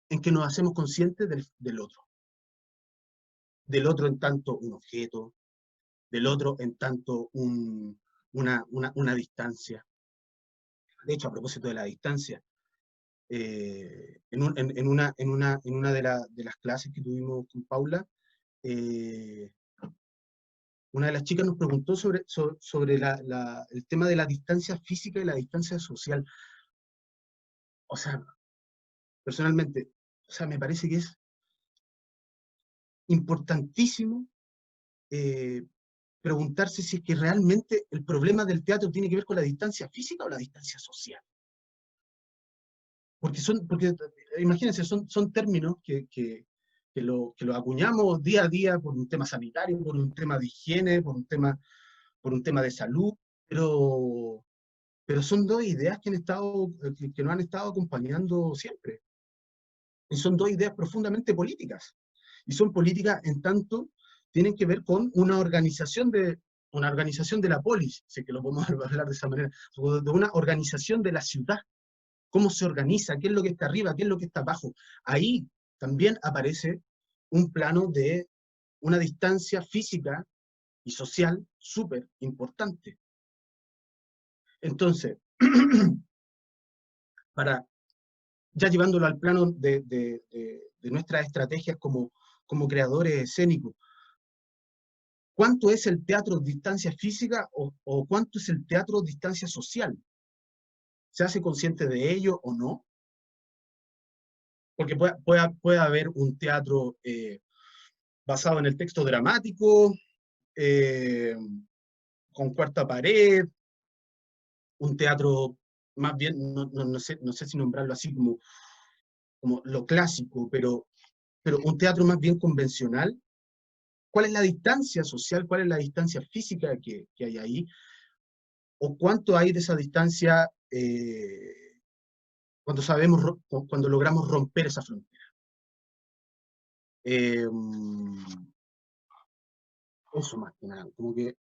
en que nos hacemos conscientes del otro. Del otro en tanto un objeto, del otro en tanto una distancia. De hecho, a propósito de la distancia, en una de las clases que tuvimos con Paula, una de las chicas nos preguntó sobre el tema de la distancia física y la distancia social. O sea, personalmente, o sea, me parece que es importantísimo preguntarse si es que realmente el problema del teatro tiene que ver con la distancia física o la distancia social. Porque imagínense, son términos que lo acuñamos día a día por un tema sanitario, por un tema de higiene, por un tema de salud, pero son dos ideas que nos han estado acompañando siempre. Y son dos ideas profundamente políticas. Y son políticas en tanto tienen que ver con una organización de la polis, sé que lo podemos hablar de esa manera, de una organización de la ciudad. Cómo se organiza, qué es lo que está arriba, qué es lo que está abajo. Ahí también aparece un plano de una distancia física y social súper importante. Entonces, ya llevándolo al plano de nuestras estrategias como creadores escénicos, ¿cuánto es el teatro distancia física o cuánto es el teatro distancia social? ¿Se hace consciente de ello o no? Porque puede haber un teatro basado en el texto dramático, con cuarta pared, un teatro más bien, no sé si nombrarlo así como lo clásico, pero un teatro más bien convencional. ¿Cuál es la distancia social? ¿Cuál es la distancia física que hay ahí? ¿O cuánto hay de esa distancia cuando logramos romper esa frontera? Eso más que nada, como que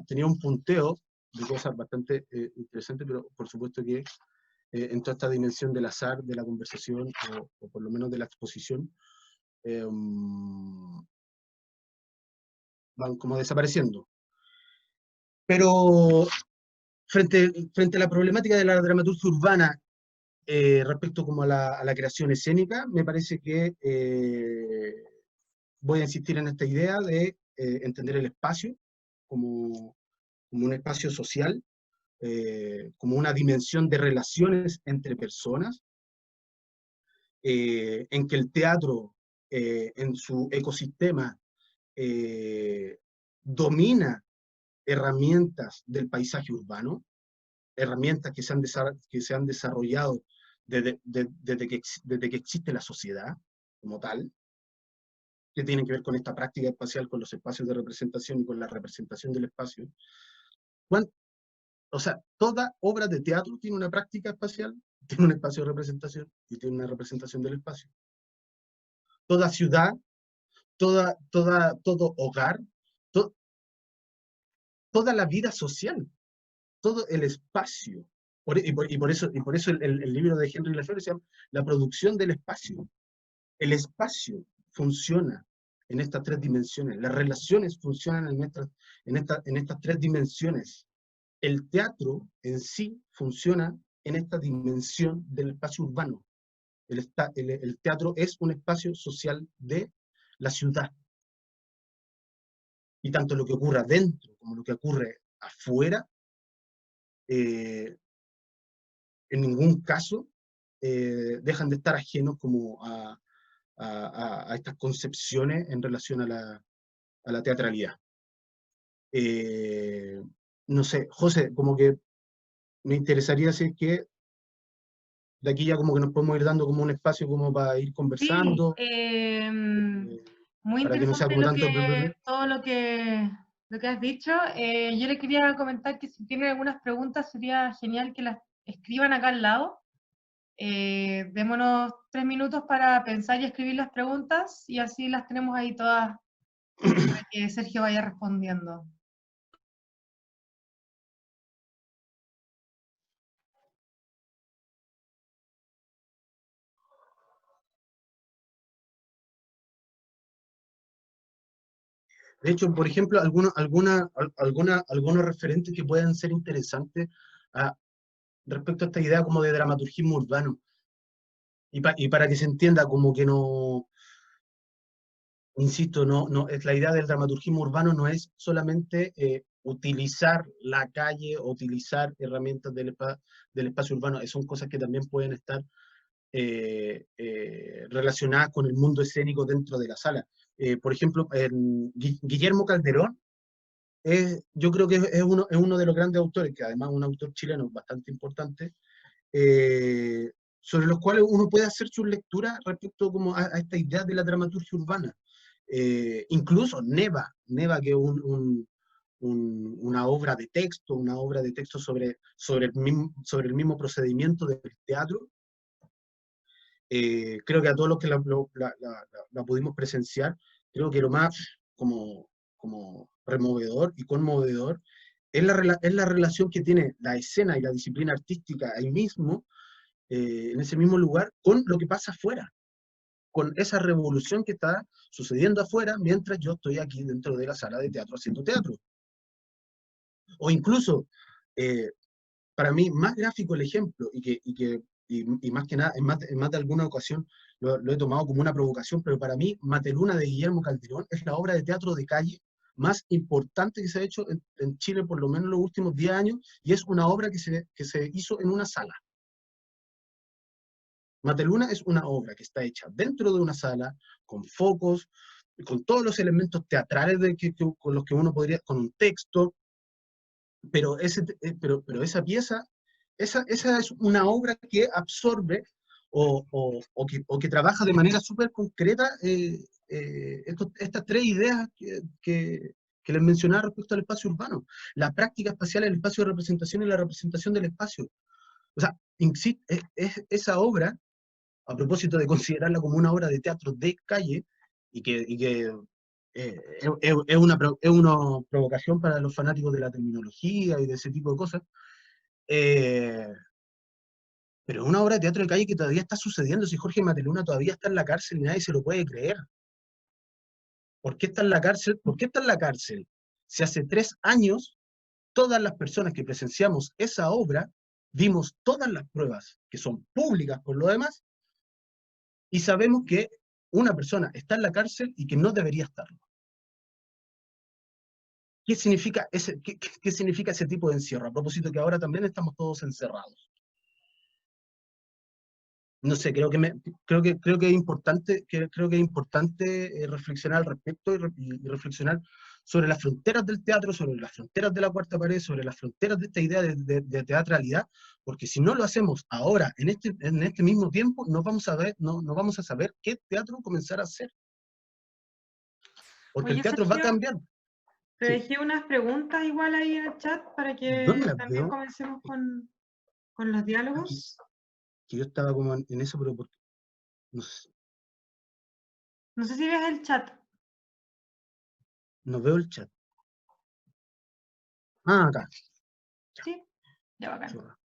tenía un punteo de cosas bastante interesantes, pero por supuesto que en toda esta dimensión del azar, de la conversación, o por lo menos de la exposición, van como desapareciendo. Pero frente a la problemática de la dramaturgia urbana, respecto como a la creación escénica, me parece que voy a insistir en esta idea de entender el espacio como un espacio social, como una dimensión de relaciones entre personas, en que el teatro en su ecosistema domina herramientas del paisaje urbano, herramientas que se han desarrollado desde que existe la sociedad como tal, que tienen que ver con esta práctica espacial, con los espacios de representación y con la representación del espacio. O sea, toda obra de teatro tiene una práctica espacial, tiene un espacio de representación y tiene una representación del espacio. Toda ciudad, todo hogar, to, toda la vida social, todo el espacio. Y por eso el libro de Henry Lefebvre se llama La producción del espacio. El espacio funciona en estas tres dimensiones, las relaciones funcionan en estas tres dimensiones. El teatro en sí funciona en esta dimensión del espacio urbano. El teatro es un espacio social de la ciudad. Y tanto lo que ocurre adentro como lo que ocurre afuera, en ningún caso dejan de estar ajenos como a estas concepciones en relación a la teatralidad. No sé, José, como que me interesaría si es que de aquí ya como que nos podemos ir dando como un espacio como para ir Sí, conversando, muy para que no sea interesante como tanto bla, bla, bla. todo lo que has dicho. Yo le quería comentar que si tienen algunas preguntas sería genial que las escriban acá al lado. Démonos 3 minutos para pensar y escribir las preguntas y así las tenemos ahí todas para que Sergio vaya respondiendo. De hecho, por ejemplo, algunos referentes que puedan ser interesantes respecto a esta idea como de dramaturgismo urbano. Y para que se entienda como que no, insisto, es la idea del dramaturgismo urbano no es solamente utilizar la calle o utilizar herramientas del espacio urbano, son cosas que también pueden estar relacionadas con el mundo escénico dentro de la sala. Por ejemplo, Guillermo Calderón, yo creo que es uno de los grandes autores, que además es un autor chileno bastante importante, sobre los cuales uno puede hacer sus lecturas respecto como a esta idea de la dramaturgia urbana. Incluso Neva, que es una obra de texto sobre el mismo procedimiento del teatro. Creo que a todos los que la pudimos presenciar, creo que lo más como removedor y conmovedor es la relación que tiene la escena y la disciplina artística ahí mismo, en ese mismo lugar, con lo que pasa afuera, con esa revolución que está sucediendo afuera mientras yo estoy aquí dentro de la sala de teatro haciendo teatro. O incluso, para mí, más gráfico el ejemplo, y más que nada, en más de alguna ocasión lo he tomado como una provocación, pero para mí, Mateluna de Guillermo Calderón es la obra de teatro de calle más importante que se ha hecho en Chile por lo menos en los últimos 10 años, y es una obra que se hizo en una sala. Mateluna es una obra que está hecha dentro de una sala, con focos, con todos los elementos teatrales con los que uno podría, con un texto, pero esa pieza, esa es una obra que absorbe o que trabaja de manera súper concreta estas tres ideas que les mencionaba respecto al espacio urbano. La práctica espacial, el espacio de representación y la representación del espacio. O sea, esa obra, a propósito de considerarla como una obra de teatro de calle, y que es una provocación para los fanáticos de la terminología y de ese tipo de cosas, Pero una obra de teatro de calle que todavía está sucediendo, si Jorge Mateluna todavía está en la cárcel y nadie se lo puede creer. ¿Por qué está en la cárcel? ¿Por qué está en la cárcel? Si hace 3 años todas las personas que presenciamos esa obra vimos todas las pruebas, que son públicas por lo demás, y sabemos que una persona está en la cárcel y que no debería estarlo. ¿Qué significa qué significa ese tipo de encierro? A propósito que ahora también estamos todos encerrados. No sé, creo que es importante, reflexionar al respecto y reflexionar sobre las fronteras del teatro, sobre las fronteras de la cuarta pared, sobre las fronteras de esta idea de teatralidad, porque si no lo hacemos ahora, en este mismo tiempo, no vamos a saber qué teatro comenzar a hacer. Porque el Oye, teatro va Sergio, cambiando. te Sí. dejé unas preguntas igual ahí en el chat para ¿Dónde que las también veo? comencemos con los Aquí, diálogos. que yo estaba como en eso, pero porque, no, No sé si ves el chat. no veo el chat. Ah, acá. Sí, ya bacán. Chorra.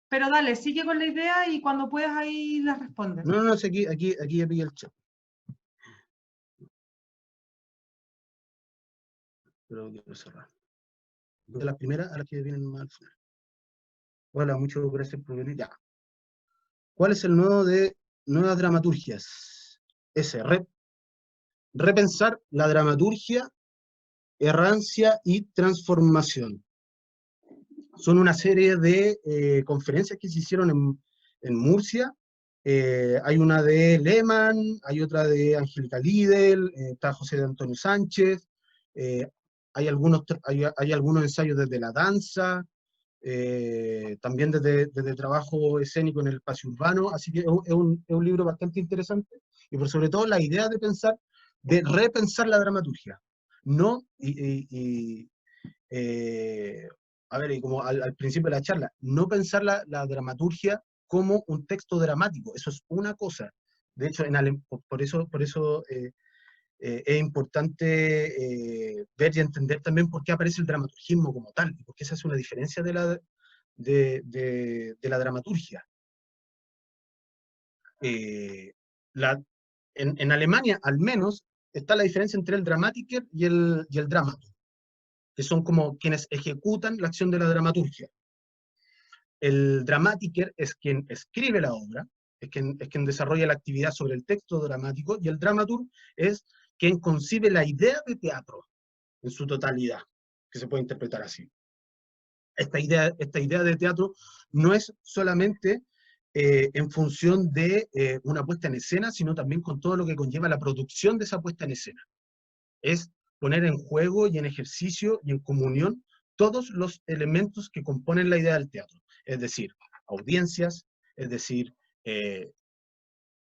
Pero dale, sigue con la idea y cuando puedas ahí las respondes. No, sí, aquí ya pillé el chat. Pero quiero cerrar. De las primeras a las que vienen más al final. Hola, muchas gracias por venir. Ya. ¿Cuál es el nuevo de nuevas dramaturgias? Repensar la dramaturgia, errancia y transformación. Son una serie de conferencias que se hicieron en Murcia. Hay una de Lehmann, hay otra de Angélica Lidl, está José de Antonio Sánchez, eh, hay algunos ensayos desde la danza, también desde trabajo escénico en el espacio urbano, así que es un libro bastante interesante, y por sobre todo la idea de repensar la dramaturgia, no, eh, a ver, y como al principio de la charla, no pensar la dramaturgia como un texto dramático, eso es una cosa. De hecho, por eso es importante ver y entender también por qué aparece el dramaturgismo como tal, y por qué se hace una diferencia de la dramaturgia. Eh, la, en Alemania, al menos, está la diferencia entre el Dramatiker y el Dramaturg, que son como quienes ejecutan la acción de la dramaturgia. El Dramatiker es quien escribe la obra, es quien desarrolla la actividad sobre el texto dramático, y el Dramaturg es quien concibe la idea de teatro en su totalidad, que se puede interpretar así. Esta idea de teatro no es solamente en función de una puesta en escena, sino también con todo lo que conlleva la producción de esa puesta en escena. Es poner en juego y en ejercicio y en comunión todos los elementos que componen la idea del teatro. Es decir, audiencias, es decir, eh,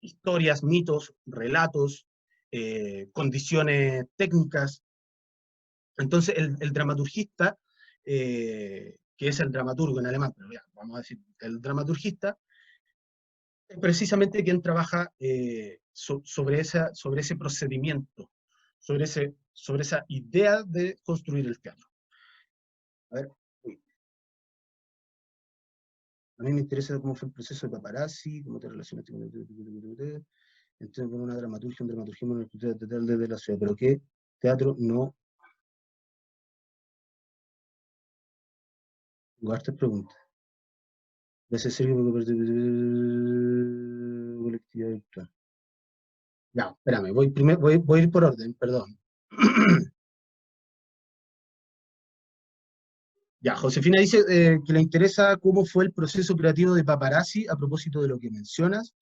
historias, mitos, relatos, condiciones técnicas. Entonces, el dramaturgista, que es el dramaturgo en alemán, pero ya, vamos a decir, el dramaturgista, es precisamente quien trabaja sobre ese procedimiento, sobre esa idea de construir el teatro. A ver, a mí me interesa cómo fue el proceso de Paparazzi, cómo te relacionaste con con una dramaturgia, un dramaturgismo en el teatro desde la ciudad, pero ¿qué teatro no? Hartas preguntas. Gracias, Sergio, por colectividad virtual. Ya, espérame, voy a ir por orden, perdón. Ya, Josefina dice que le interesa cómo fue el proceso creativo de Paparazzi a propósito de lo que mencionas,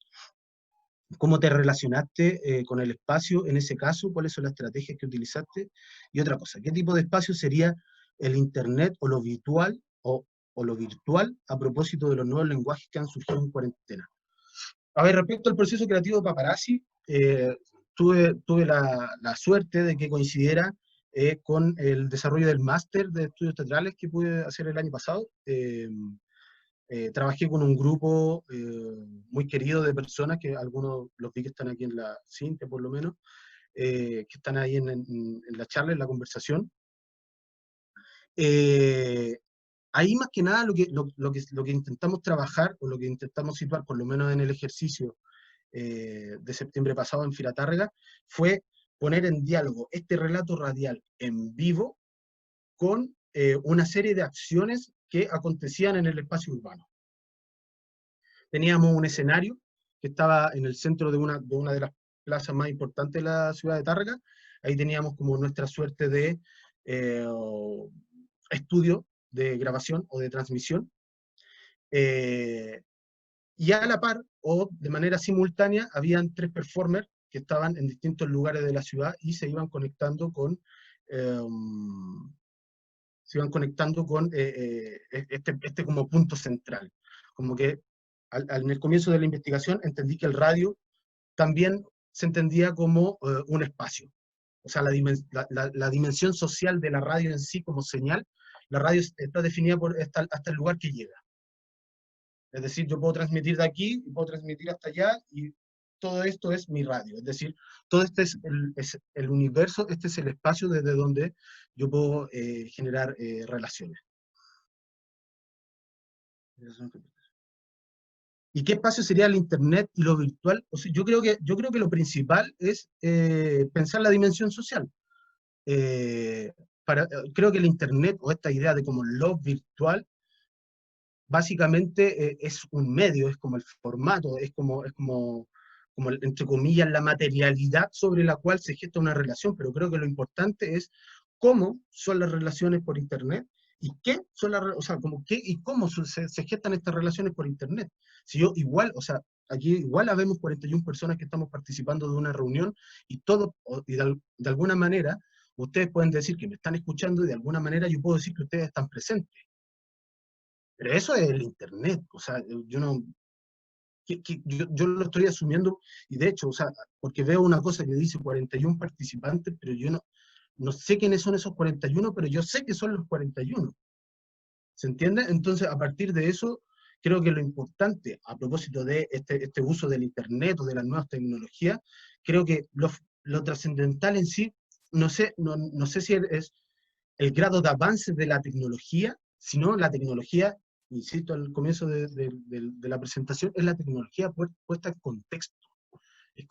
cómo te relacionaste con el espacio en ese caso, cuáles son las estrategias que utilizaste, y otra cosa, ¿qué tipo de espacio sería el Internet o lo virtual o lo virtual a propósito de los nuevos lenguajes que han surgido en cuarentena? A ver, respecto al proceso creativo de Paparazzi, tuve la suerte de que coincidiera con el desarrollo del máster de estudios teatrales que pude hacer el año pasado. Trabajé con un grupo muy querido de personas, que algunos los vi que están aquí en la Cintia por lo menos, que están ahí en la charla, en la conversación. ahí más que nada lo que intentamos trabajar, o lo que intentamos situar, por lo menos en el ejercicio de septiembre pasado en Filatárrega, fue poner en diálogo este relato radial en vivo con una serie de acciones que acontecían en el espacio urbano. Teníamos un escenario que estaba en el centro de una de las plazas más importantes de la ciudad de Tárrega. Ahí teníamos como nuestra suerte de estudio de grabación o de transmisión. Y a la par, o de manera simultánea, habían 3 performers que estaban en distintos lugares de la ciudad y se iban conectando con este como punto central. Como que en el comienzo de la investigación entendí que el radio también se entendía como un espacio. O sea, la dimensión social de la radio en sí como señal, la radio está definida hasta el lugar que llega. Es decir, yo puedo transmitir de aquí, y puedo transmitir hasta allá, y todo esto es mi radio. Es decir, todo este es el universo, este es el espacio desde donde yo puedo generar relaciones. ¿Y qué espacio sería el Internet y lo virtual? O sea, yo creo que lo principal es pensar la dimensión social. Eh, Creo que el Internet, o esta idea de como lo virtual, básicamente es un medio, es como el formato, como entre comillas, la materialidad sobre la cual se gesta una relación, pero creo que lo importante es cómo son las relaciones por Internet y qué son o sea, como qué y cómo se gestan estas relaciones por Internet. Si yo igual, o sea, aquí igual habemos 41 personas que estamos participando de una reunión y de alguna manera ustedes pueden decir que me están escuchando y de alguna manera yo puedo decir que ustedes están presentes. Pero eso es el Internet, o sea, yo no, yo lo estoy asumiendo, y de hecho, o sea, porque veo una cosa que dice 41 participantes, pero yo no sé quiénes son esos 41, pero yo sé que son los 41. ¿Se entiende? Entonces, a partir de eso, creo que lo importante, a propósito de este uso del Internet o de las nuevas tecnologías, creo que lo trascendental en sí, no sé si es el grado de avance de la tecnología, sino la tecnología, insisto al comienzo de la presentación, es la tecnología puesta en contexto. Es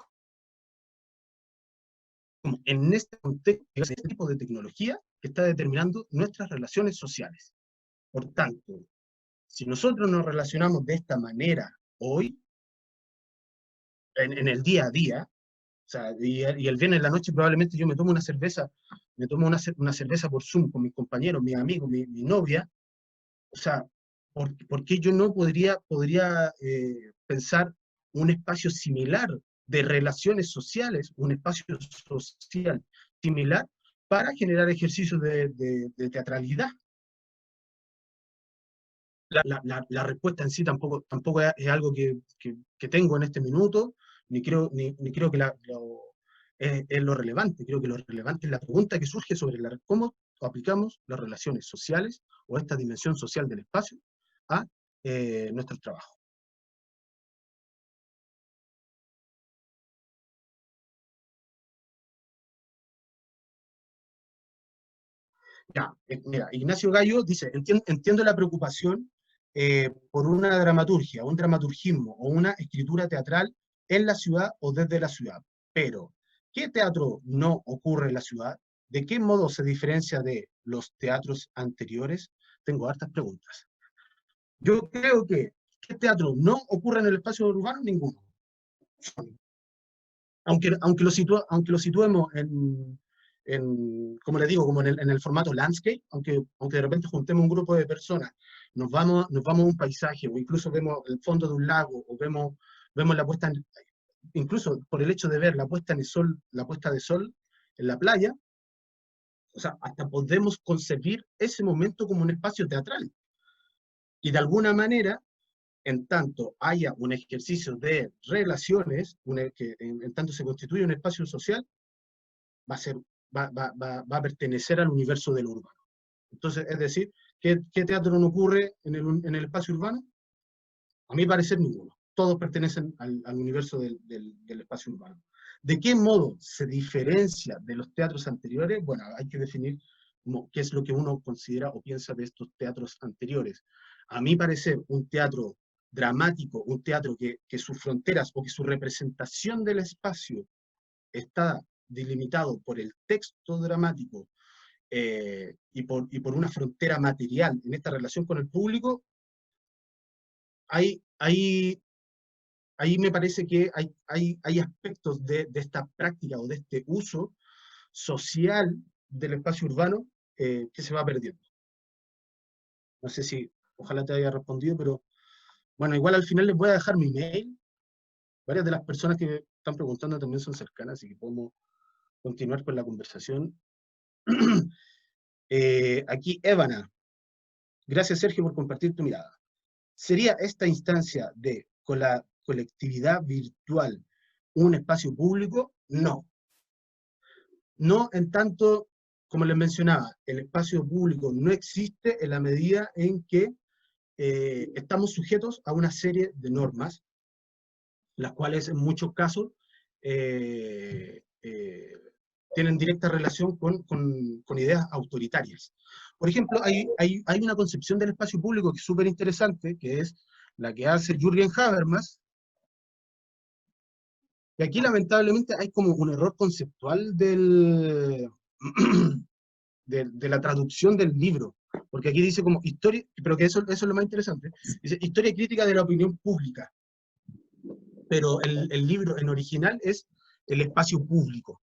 como en este contexto, este tipo de tecnología que está determinando nuestras relaciones sociales. Por tanto, si nosotros nos relacionamos de esta manera hoy, en el día a día, o sea, y el viernes en la noche probablemente yo me tomo una cerveza por Zoom con mis compañeros, mis amigos, mi novia. O sea, ¿por qué yo no podría pensar un espacio similar de relaciones sociales, un espacio social similar para generar ejercicios de teatralidad? La respuesta en sí tampoco es algo que tengo en este minuto, ni creo que es lo relevante. Creo que lo relevante es la pregunta que surge sobre cómo aplicamos las relaciones sociales o esta dimensión social del espacio a nuestro trabajo. Ya, mira, Ignacio Gallo dice, entiendo la preocupación por una dramaturgia, un dramaturgismo o una escritura teatral en la ciudad o desde la ciudad, pero ¿qué teatro no ocurre en la ciudad? ¿De qué modo se diferencia de los teatros anteriores? Tengo hartas preguntas. Yo creo que ¿qué teatro no ocurre en el espacio urbano? Ninguno. Aunque lo situemos como le digo, como en el formato landscape, aunque de repente juntemos un grupo de personas, nos vamos a un paisaje, o incluso vemos el fondo de un lago, o vemos incluso por el hecho de ver la puesta de sol en la playa, o sea, hasta podemos concebir ese momento como un espacio teatral. Y de alguna manera, en tanto haya un ejercicio de relaciones, en tanto se constituye un espacio social, va a pertenecer al universo del urbano. Entonces, es decir, ¿qué teatro no ocurre en el espacio urbano? A mi parecer, ninguno. Todos pertenecen al universo del espacio urbano. ¿De qué modo se diferencia de los teatros anteriores? Bueno, hay que definir qué es lo que uno considera o piensa de estos teatros anteriores. A mi parecer, un teatro dramático, un teatro que sus fronteras o que su representación del espacio está delimitado por el texto dramático y por una frontera material en esta relación con el público, ahí me parece que hay aspectos de esta práctica o de este uso social del espacio urbano que se va perdiendo. No sé si, ojalá te haya respondido, pero bueno, igual al final les voy a dejar mi mail. Varias de las personas que me están preguntando también son cercanas, así que podemos continuar con la conversación. Aquí, Evana. Gracias, Sergio, por compartir tu mirada. ¿Sería esta instancia con la colectividad virtual un espacio público? No. No en tanto, como les mencionaba, el espacio público no existe en la medida en que estamos sujetos a una serie de normas, las cuales en muchos casos tienen directa relación con ideas autoritarias. Por ejemplo, hay una concepción del espacio público que es súper interesante, que es la que hace Jürgen Habermas, y aquí lamentablemente hay como un error conceptual de la traducción del libro, porque aquí dice como historia, pero que eso es lo más interesante, dice historia crítica de la opinión pública, pero el libro en original es el espacio público,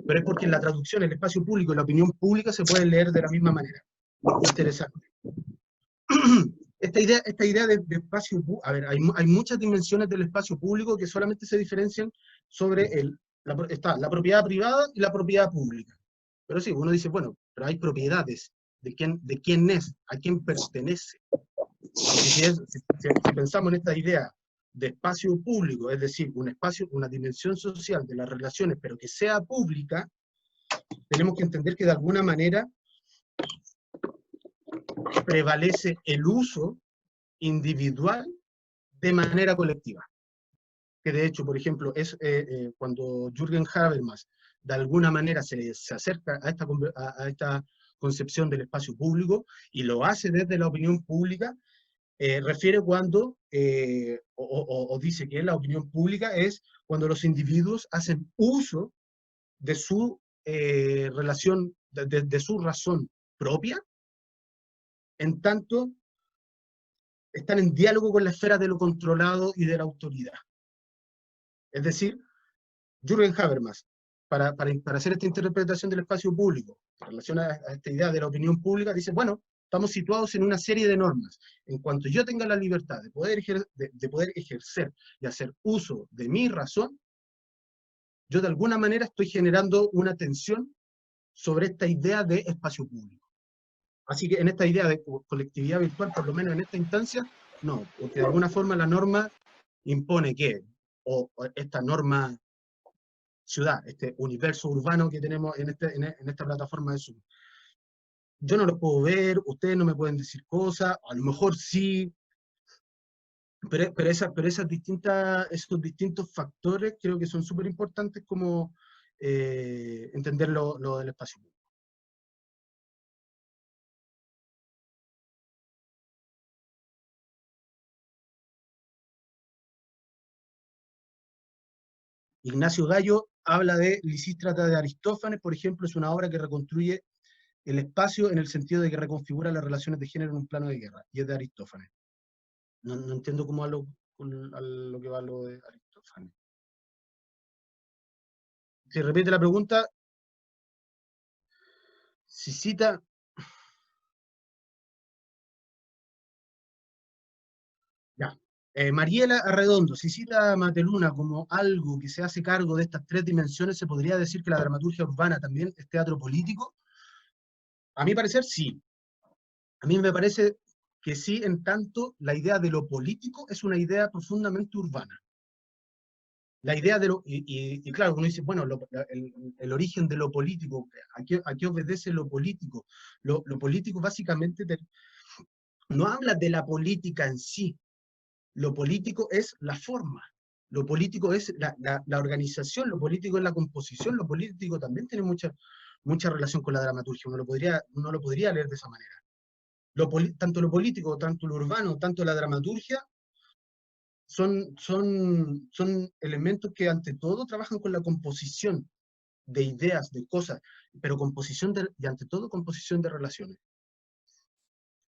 pero es porque en la traducción el espacio público y la opinión pública se pueden leer de la misma manera. Interesante. Esta idea de espacio público, a ver, hay muchas dimensiones del espacio público que solamente se diferencian sobre está la propiedad privada y la propiedad pública. Pero sí, uno dice, bueno, pero hay propiedades, de quién es, a quién pertenece. Si pensamos en esta idea de espacio público, es decir, un espacio, una dimensión social de las relaciones, pero que sea pública, tenemos que entender que de alguna manera prevalece el uso individual de manera colectiva. Que de hecho, por ejemplo, es cuando Jürgen Habermas de alguna manera se acerca a esta concepción del espacio público y lo hace desde la opinión pública, refiere cuando, o dice que la opinión pública es cuando los individuos hacen uso de su relación, de su razón propia, en tanto están en diálogo con la esfera de lo controlado y de la autoridad. Es decir, Jürgen Habermas, para hacer esta interpretación del espacio público, en relación a esta idea de la opinión pública, dice, bueno, estamos situados en una serie de normas. En cuanto yo tenga la libertad de poder ejercer y hacer uso de mi razón, yo de alguna manera estoy generando una tensión sobre esta idea de espacio público. Así que en esta idea de colectividad virtual, por lo menos en esta instancia, no, porque de alguna forma la norma impone que, o esta norma ciudad, este universo urbano que tenemos en esta plataforma de Zoom, yo no lo puedo ver, ustedes no me pueden decir cosas, a lo mejor sí, pero esos distintos factores creo que son súper importantes como entender lo del espacio público. Ignacio Gallo habla de Lisístrata de Aristófanes, por ejemplo, es una obra que reconstruye el espacio en el sentido de que reconfigura las relaciones de género en un plano de guerra, y es de Aristófanes. No entiendo cómo a lo que va lo de Aristófanes. Si repite la pregunta, si cita... Ya. Mariela Arredondo, si cita a Mateluna como algo que se hace cargo de estas tres dimensiones, ¿se podría decir que la dramaturgia urbana también es teatro político? A mi parecer, sí. A mí me parece que sí, en tanto la idea de lo político es una idea profundamente urbana. La idea de lo... Y claro, uno dice, bueno, el origen de lo político, ¿a qué obedece lo político? Lo político básicamente no habla de la política en sí. Lo político es la forma. Lo político es la organización, lo político es la composición, lo político también tiene mucha relación con la dramaturgia, uno lo podría leer de esa manera. Tanto lo político, tanto lo urbano, tanto la dramaturgia, son elementos que ante todo trabajan con la composición de ideas, de cosas, pero y ante todo composición de relaciones.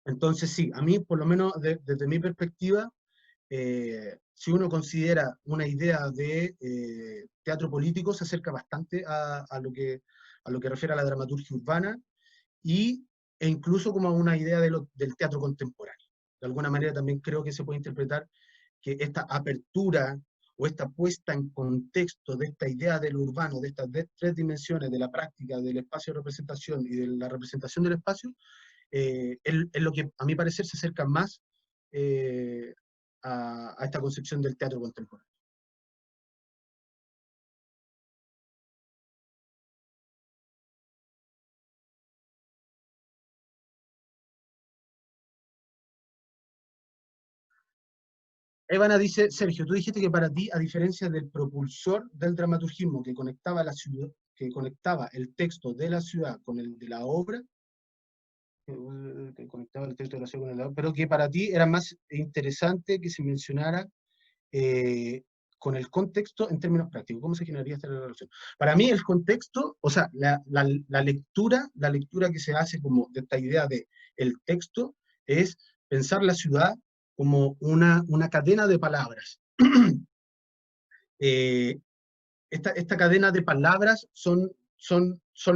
Entonces sí, a mí por lo menos desde mi perspectiva, si uno considera una idea de teatro político, se acerca bastante a lo que refiere a la dramaturgia urbana y, e incluso como a una idea del teatro contemporáneo. De alguna manera también creo que se puede interpretar que esta apertura o esta puesta en contexto de esta idea del urbano, de estas tres dimensiones, de la práctica, del espacio de representación y de la representación del espacio, es lo que a mi parecer se acerca más eh, a esta concepción del teatro contemporáneo. Evana dice, Sergio, tú dijiste que para ti, a diferencia del propulsor del dramaturgismo que conectaba la ciudad, que conectaba el texto de la ciudad con el de la obra, que conectaba el texto de la ciudad con el de la obra, pero que para ti era más interesante que se mencionara eh, con el contexto en términos prácticos. ¿Cómo se generaría esta relación? Para mí el contexto, o sea, la lectura que se hace como de esta idea de el texto es pensar la ciudad como una cadena de palabras. eh, esta cadena de palabras son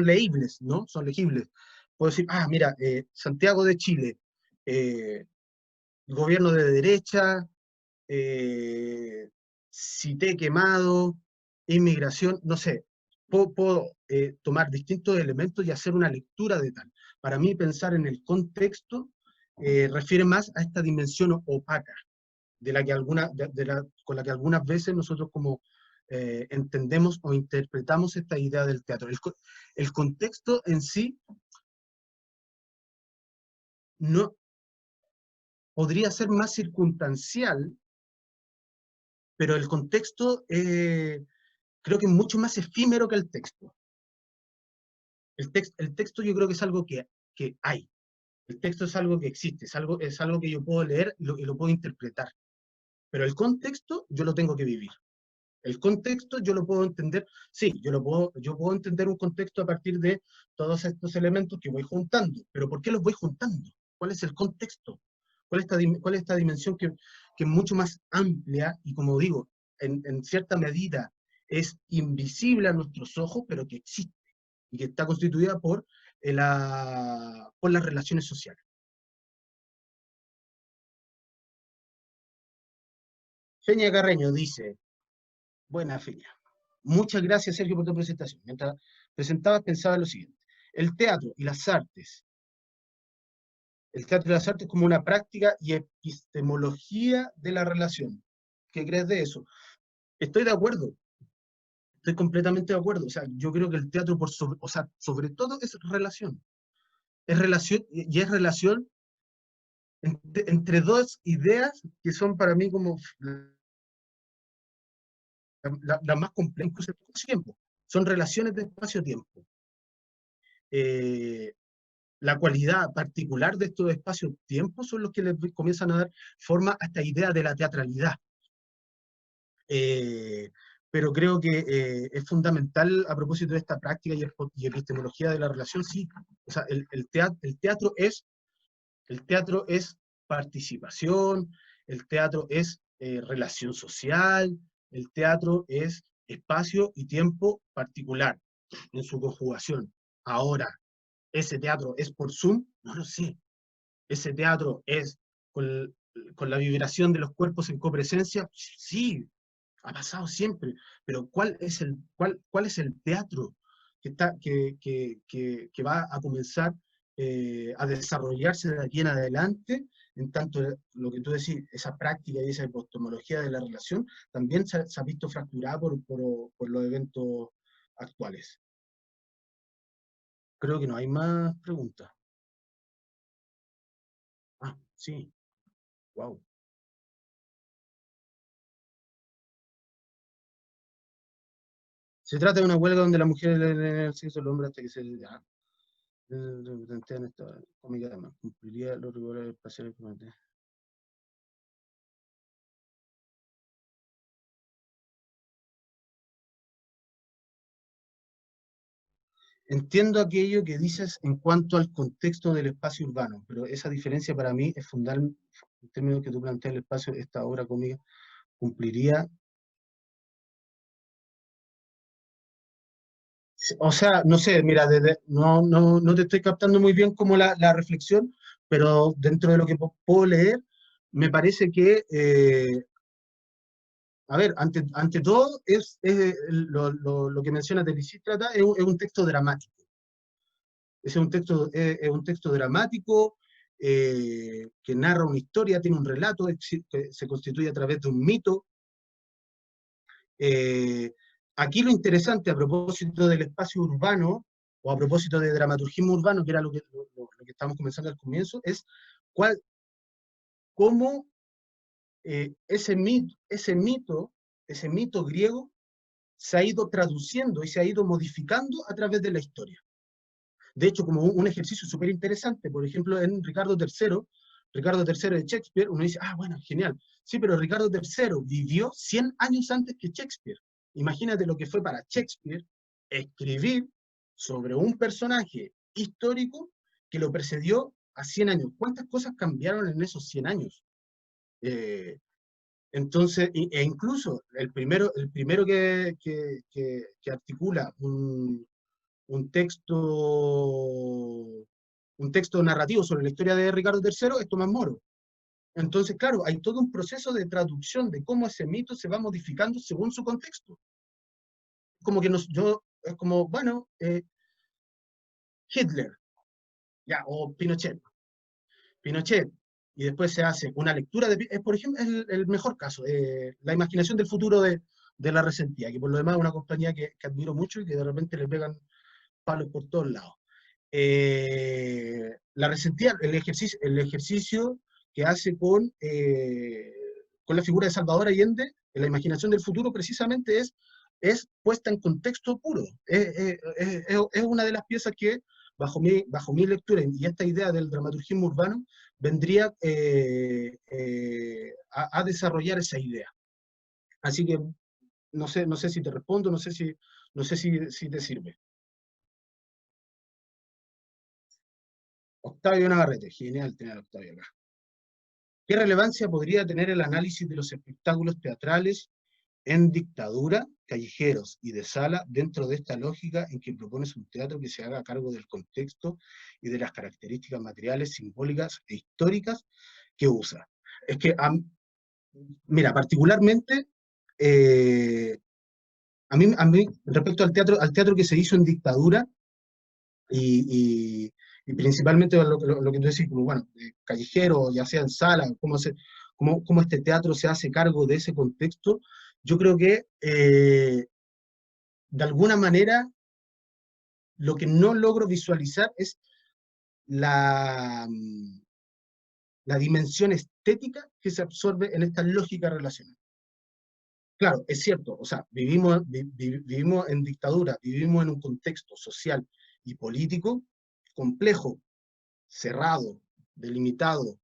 leíbles, ¿no? Son legibles. Puedo decir, ah, mira, Santiago de Chile, eh, gobierno de derecha, cité quemado, inmigración, no sé, puedo tomar distintos elementos y hacer una lectura de tal. Para mí pensar en el contexto refiere más a esta dimensión opaca, de la que con la que algunas veces nosotros como entendemos o interpretamos esta idea del teatro. El contexto en sí no podría ser más circunstancial, pero el contexto creo que es mucho más efímero que el texto. El texto yo creo que es algo que hay. El texto es algo que existe, es algo que yo puedo leer y lo puedo interpretar. Pero el contexto yo lo tengo que vivir. El contexto yo lo puedo entender, sí, yo puedo entender un contexto a partir de todos estos elementos que voy juntando. Pero ¿por qué los voy juntando? ¿Cuál es el contexto? ¿Cuál es esta dimensión que es mucho más amplia y, como digo, en cierta medida es invisible a nuestros ojos, pero que existe y que está constituida por las relaciones sociales? Feña Carreño dice, buena Feña. Muchas gracias, Sergio, por tu presentación. Mientras presentabas, pensaba lo siguiente. El teatro y las artes. El teatro y las artes como una práctica y epistemología de la relación. ¿Qué crees de eso? Estoy de acuerdo. Estoy completamente de acuerdo. O sea, yo creo que el teatro, o sea, sobre todo es relación. Es relación y es relación entre dos ideas que son para mí como las más complejas del tiempo. Son relaciones de espacio-tiempo. Eh, la cualidad particular de estos espacios-tiempos son los que les comienzan a dar forma a esta idea de la teatralidad. Eh, pero creo que es fundamental a propósito de esta práctica y epistemología de la relación, sí. O sea, el teatro es participación, el teatro es relación social, el teatro es espacio y tiempo particular en su conjugación. Ahora, ¿ese teatro es por Zoom? No lo sé. ¿Ese teatro es con la vibración de los cuerpos en copresencia? Sí, ha pasado siempre. Pero ¿cuál es el teatro que va a comenzar a desarrollarse de aquí en adelante? En tanto, lo que tú decís, esa práctica y esa epistemología de la relación, también se ha visto fracturada por los eventos actuales. Creo que no hay más preguntas. Ah, sí, wow. Se trata de una huelga donde las mujeres le den el sexo al hombre hasta que se... plantean esta cómica además, cumpliría los rigores espaciales. Entiendo aquello que dices en cuanto al contexto del espacio urbano, pero esa diferencia para mí es fundamental, en términos que tú planteas el espacio, esta obra cómica cumpliría. O sea, no sé, mira, no te estoy captando muy bien como la reflexión, pero dentro de lo que puedo leer, me parece que, a ver, ante todo, lo que menciona de Lisístrata es un texto dramático. Es un texto dramático que narra una historia, tiene un relato, que se constituye a través de un mito. Eh, Aquí lo interesante a propósito del espacio urbano, o a propósito de dramaturgismo urbano, que era lo que estábamos comenzando al comienzo, es cómo ese mito griego se ha ido traduciendo y se ha ido modificando a través de la historia. De hecho, como un ejercicio súper interesante, por ejemplo, en Ricardo III de Shakespeare, uno dice, ah, bueno, genial. Sí, pero Ricardo III vivió 100 años antes que Shakespeare. Imagínate lo que fue para Shakespeare escribir sobre un personaje histórico que lo precedió a 100 años. ¿Cuántas cosas cambiaron en esos 100 años? Entonces, incluso el primero que articula un texto, un texto narrativo sobre la historia de Ricardo III es Tomás Moro. Entonces, claro, hay todo un proceso de traducción de cómo ese mito se va modificando según su contexto. Como que es como, bueno, Hitler, ya, o Pinochet. Pinochet, y después se hace una lectura de, por ejemplo, es el mejor caso, La imaginación del futuro de La Resentía, que por lo demás es una compañía que admiro mucho y que de repente le pegan palos por todos lados. La Resentía, el ejercicio que hace con la figura de Salvador Allende, en la imaginación del futuro, precisamente es puesta en contexto puro. Es una de las piezas que, bajo mi lectura y esta idea del dramaturgismo urbano, vendría a desarrollar esa idea. Así que no sé si te respondo, no sé si te sirve. Octavio Navarrete, genial tener a Octavio acá. ¿Qué relevancia podría tener el análisis de los espectáculos teatrales en dictadura, callejeros y de sala dentro de esta lógica en que propones un teatro que se haga cargo del contexto y de las características materiales, simbólicas e históricas que usa? Es que, mira, particularmente, eh, a mí, respecto al teatro que se hizo en dictadura, y, y principalmente lo que tú decís, como, bueno, callejero, ya sea en sala, cómo este teatro se hace cargo de ese contexto, yo creo que de alguna manera lo que no logro visualizar es la, la dimensión estética que se absorbe en esta lógica relacional. Claro, es cierto, o sea, vivimos en dictadura, vivimos en un contexto social y político complejo, cerrado, delimitado.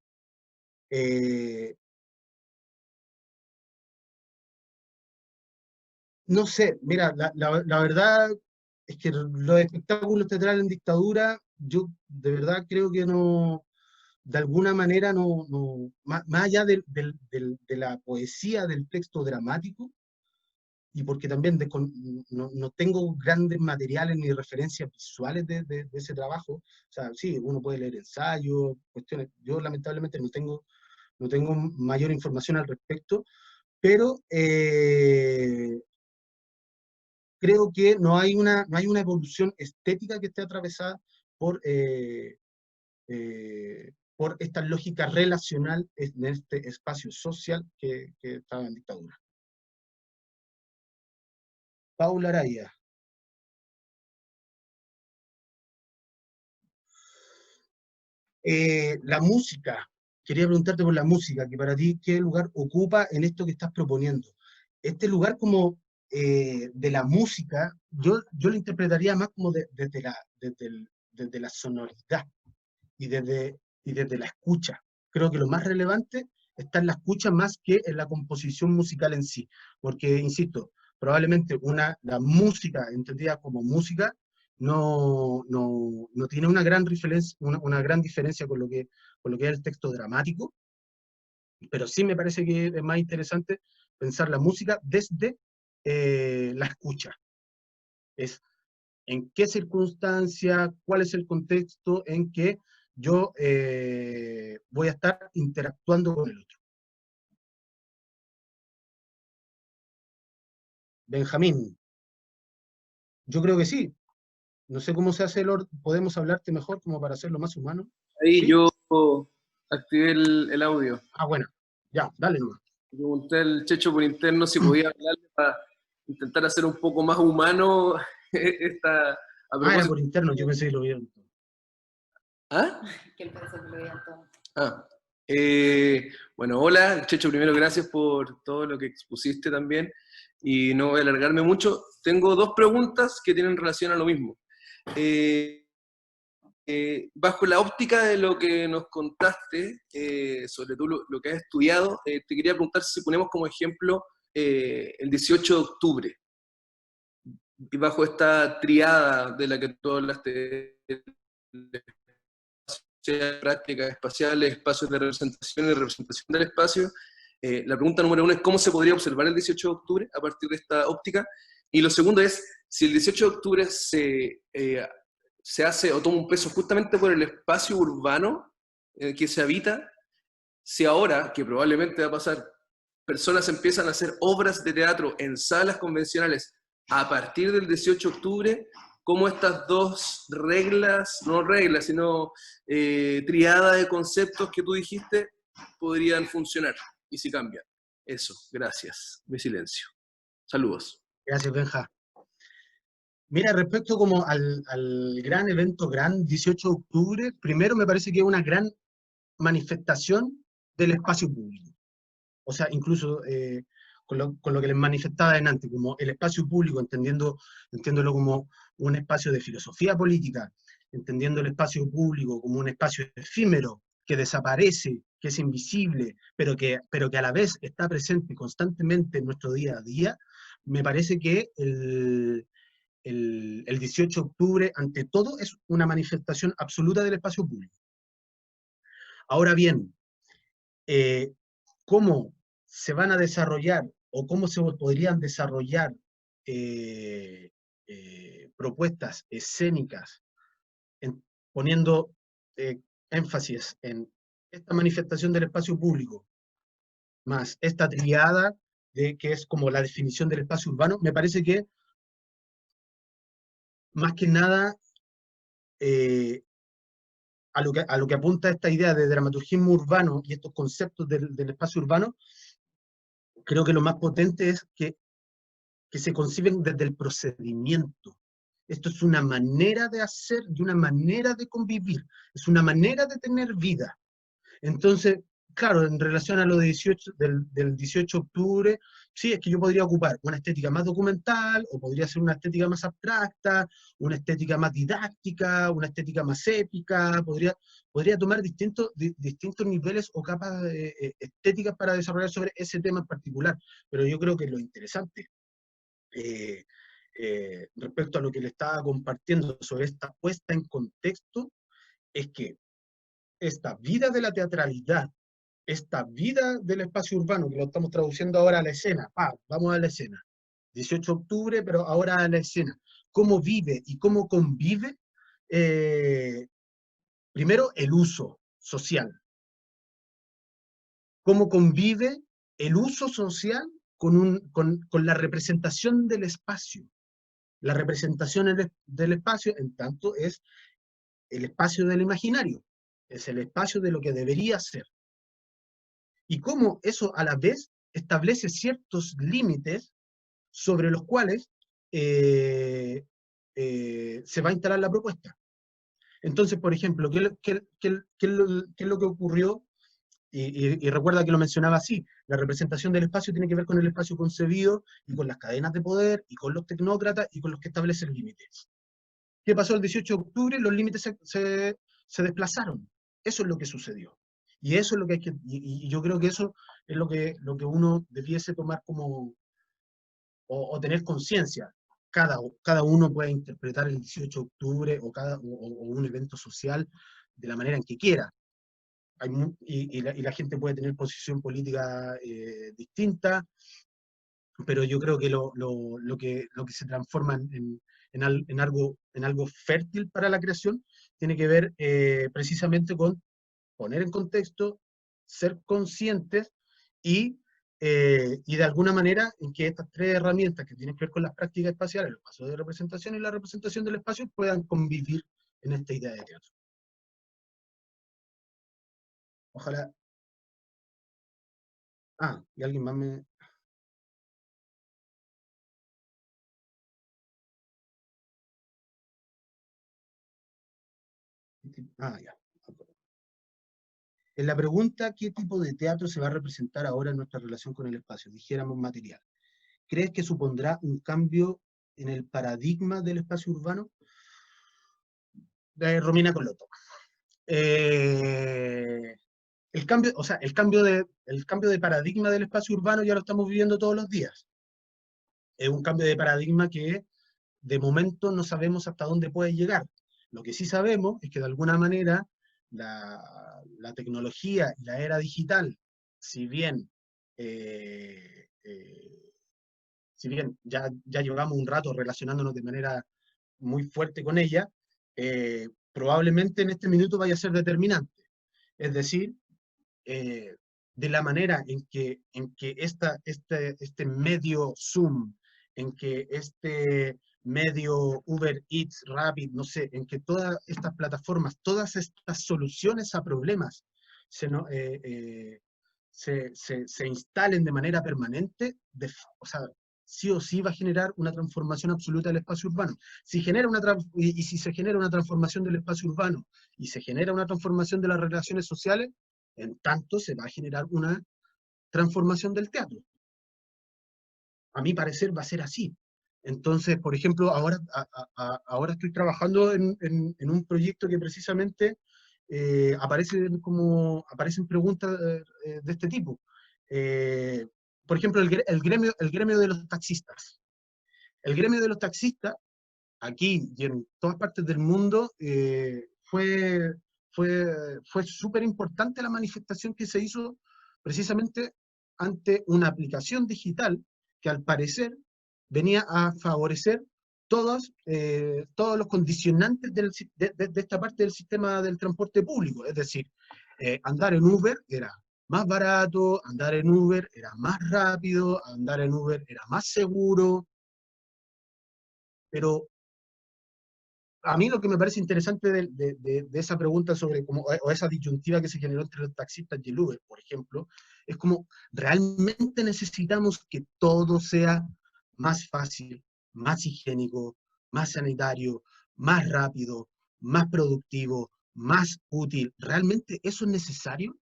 No sé, mira, la verdad es que los espectáculos teatrales en dictadura, yo de verdad creo que no, de alguna manera más allá de la poesía del texto dramático, y porque también no tengo grandes materiales ni referencias visuales de ese trabajo, o sea, sí, uno puede leer ensayos, cuestiones, yo lamentablemente no tengo mayor información al respecto, pero creo que no hay una evolución estética que esté atravesada por, por esta lógica relacional en este espacio social que estaba en dictadura. Paula Araya. La música. Quería preguntarte por la música, que para ti, ¿qué lugar ocupa en esto que estás proponiendo? Este lugar como de la música, yo lo interpretaría más como desde la sonoridad y desde la escucha. Creo que lo más relevante está en la escucha más que en la composición musical en sí, porque, insisto, probablemente la música, entendida como música, no tiene una gran diferencia con lo que es el texto dramático, pero sí me parece que es más interesante pensar la música desde la escucha. Es en qué circunstancia, cuál es el contexto en que yo voy a estar interactuando con el otro. Benjamín, yo creo que sí. No sé cómo se hace podemos hablarte mejor como para hacerlo más humano. Ahí ¿Sí? yo activé el audio. Ah, bueno. Ya, dale nomás. Pregunté al Checho por interno si podía hablarle para intentar hacer un poco más humano esta... A Era propósito... por interno, yo pensé que lo vieron. ¿Ah? Que él pensó que lo veían todo. Ah. Bueno, hola, Checho, primero gracias por todo lo que expusiste también, y no voy a alargarme mucho. Tengo dos preguntas que tienen relación a lo mismo. Bajo la óptica de lo que nos contaste, sobre todo lo que has estudiado, te quería preguntar si ponemos como ejemplo el 18 de octubre, y bajo esta triada de la que tú hablaste, prácticas espaciales, espacios de representación y representación del espacio. La pregunta número uno es cómo se podría observar el 18 de octubre a partir de esta óptica. Y lo segundo es, si el 18 de octubre se hace o toma un peso justamente por el espacio urbano que se habita, si ahora, que probablemente va a pasar, personas empiezan a hacer obras de teatro en salas convencionales a partir del 18 de octubre, cómo estas dos reglas, no reglas, sino triada de conceptos que tú dijiste, podrían funcionar y si cambian. Eso, gracias. Mi silencio. Saludos. Gracias, Benja. Mira, respecto como al gran evento, gran 18 de octubre, primero me parece que es una gran manifestación del espacio público. O sea, incluso con lo que les manifestaba antes, como el espacio público, entendiéndolo como un espacio de filosofía política, entendiendo el espacio público como un espacio efímero, que desaparece, que es invisible, pero que a la vez está presente constantemente en nuestro día a día, me parece que el 18 de octubre, ante todo, es una manifestación absoluta del espacio público. Ahora bien, cómo se van a desarrollar o cómo se podrían desarrollar propuestas escénicas poniendo énfasis en esta manifestación del espacio público, más esta triada que es como la definición del espacio urbano, me parece que más que nada a lo que apunta esta idea de dramaturgismo urbano y estos conceptos del espacio urbano, creo que lo más potente es que se conciben desde el procedimiento. Esto es una manera de hacer y una manera de convivir, es una manera de tener vida. Entonces, claro, en relación a lo del 18 de octubre, sí, es que yo podría ocupar una estética más documental, o podría ser una estética más abstracta, una estética más didáctica, una estética más épica, podría tomar distintos niveles o capas estéticas para desarrollar sobre ese tema en particular. Pero yo creo que lo interesante respecto a lo que le estaba compartiendo sobre esta puesta en contexto, es que esta vida de la teatralidad, esta vida del espacio urbano, que lo estamos traduciendo ahora a la escena, vamos a la escena, 18 de octubre, pero ahora a la escena, cómo vive y cómo convive, primero el uso social, cómo convive el uso social con la representación del espacio. La representación del espacio, en tanto, es el espacio del imaginario, es el espacio de lo que debería ser. Y cómo eso a la vez establece ciertos límites sobre los cuales se va a instalar la propuesta. Entonces, por ejemplo, ¿qué es lo que ocurrió Y recuerda que lo mencionaba así, la representación del espacio tiene que ver con el espacio concebido y con las cadenas de poder y con los tecnócratas y con los que establecen límites. ¿Qué pasó el 18 de octubre? Los límites se desplazaron. Eso es lo que sucedió. Y eso es lo que hay que, y yo creo que eso es lo que uno debiese tomar como, o tener conciencia. Cada uno puede interpretar el 18 de octubre o un evento social de la manera en que quiera. Y la gente puede tener posición política distinta, pero yo creo que lo que se transforma en algo fértil para la creación tiene que ver precisamente con poner en contexto, ser conscientes y de alguna manera en que estas tres herramientas que tienen que ver con las prácticas espaciales, los pasos de representación y la representación del espacio, puedan convivir en esta idea de teatro. Ojalá. Ah, y alguien más me... Ah, ya. En la pregunta, ¿qué tipo de teatro se va a representar ahora en nuestra relación con el espacio? Dijéramos material. ¿Crees que supondrá un cambio en el paradigma del espacio urbano? Romina Colotto. El cambio, o sea, el cambio de paradigma del espacio urbano ya lo estamos viviendo todos los días. Es un cambio de paradigma que de momento no sabemos hasta dónde puede llegar. Lo que sí sabemos es que de alguna manera la tecnología y la era digital, si bien, si bien ya llevamos un rato relacionándonos de manera muy fuerte con ella, probablemente en este minuto vaya a ser determinante. Es decir, de la manera en que este medio Zoom, en que este medio Uber Eats, Rapid, no sé, en que todas estas plataformas, todas estas soluciones a problemas se instalen de manera permanente, o sea, sí o sí va a generar una transformación absoluta del espacio urbano. Si si se genera una transformación del espacio urbano y se genera una transformación de las relaciones sociales, en tanto se va a generar una transformación del teatro. A mi parecer va a ser así. Entonces, por ejemplo, ahora estoy trabajando en un proyecto que precisamente aparecen preguntas de este tipo. Por ejemplo, el gremio de los taxistas. El gremio de los taxistas, aquí y en todas partes del mundo, fue súper importante la manifestación que se hizo precisamente ante una aplicación digital que al parecer venía a favorecer todos los condicionantes de esta parte del sistema del transporte público. Es decir, andar en Uber era más barato, andar en Uber era más rápido, andar en Uber era más seguro, pero a mí lo que me parece interesante de esa pregunta sobre o esa disyuntiva que se generó entre los taxistas y el Uber, por ejemplo, es como realmente necesitamos que todo sea más fácil, más higiénico, más sanitario, más rápido, más productivo, más útil. ¿Realmente eso es necesario?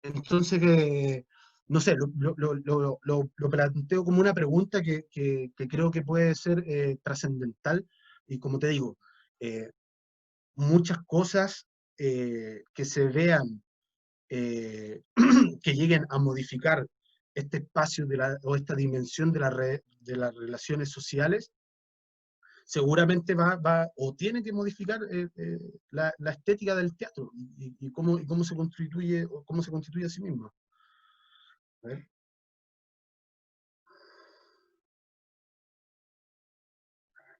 Entonces, no sé, lo planteo como una pregunta que creo que puede ser trascendental y como te digo, eh, muchas cosas que se vean, que lleguen a modificar este espacio o esta dimensión de las relaciones sociales, seguramente va o tiene que modificar la estética del teatro y cómo se constituye o cómo se constituye a sí mismo. A ver.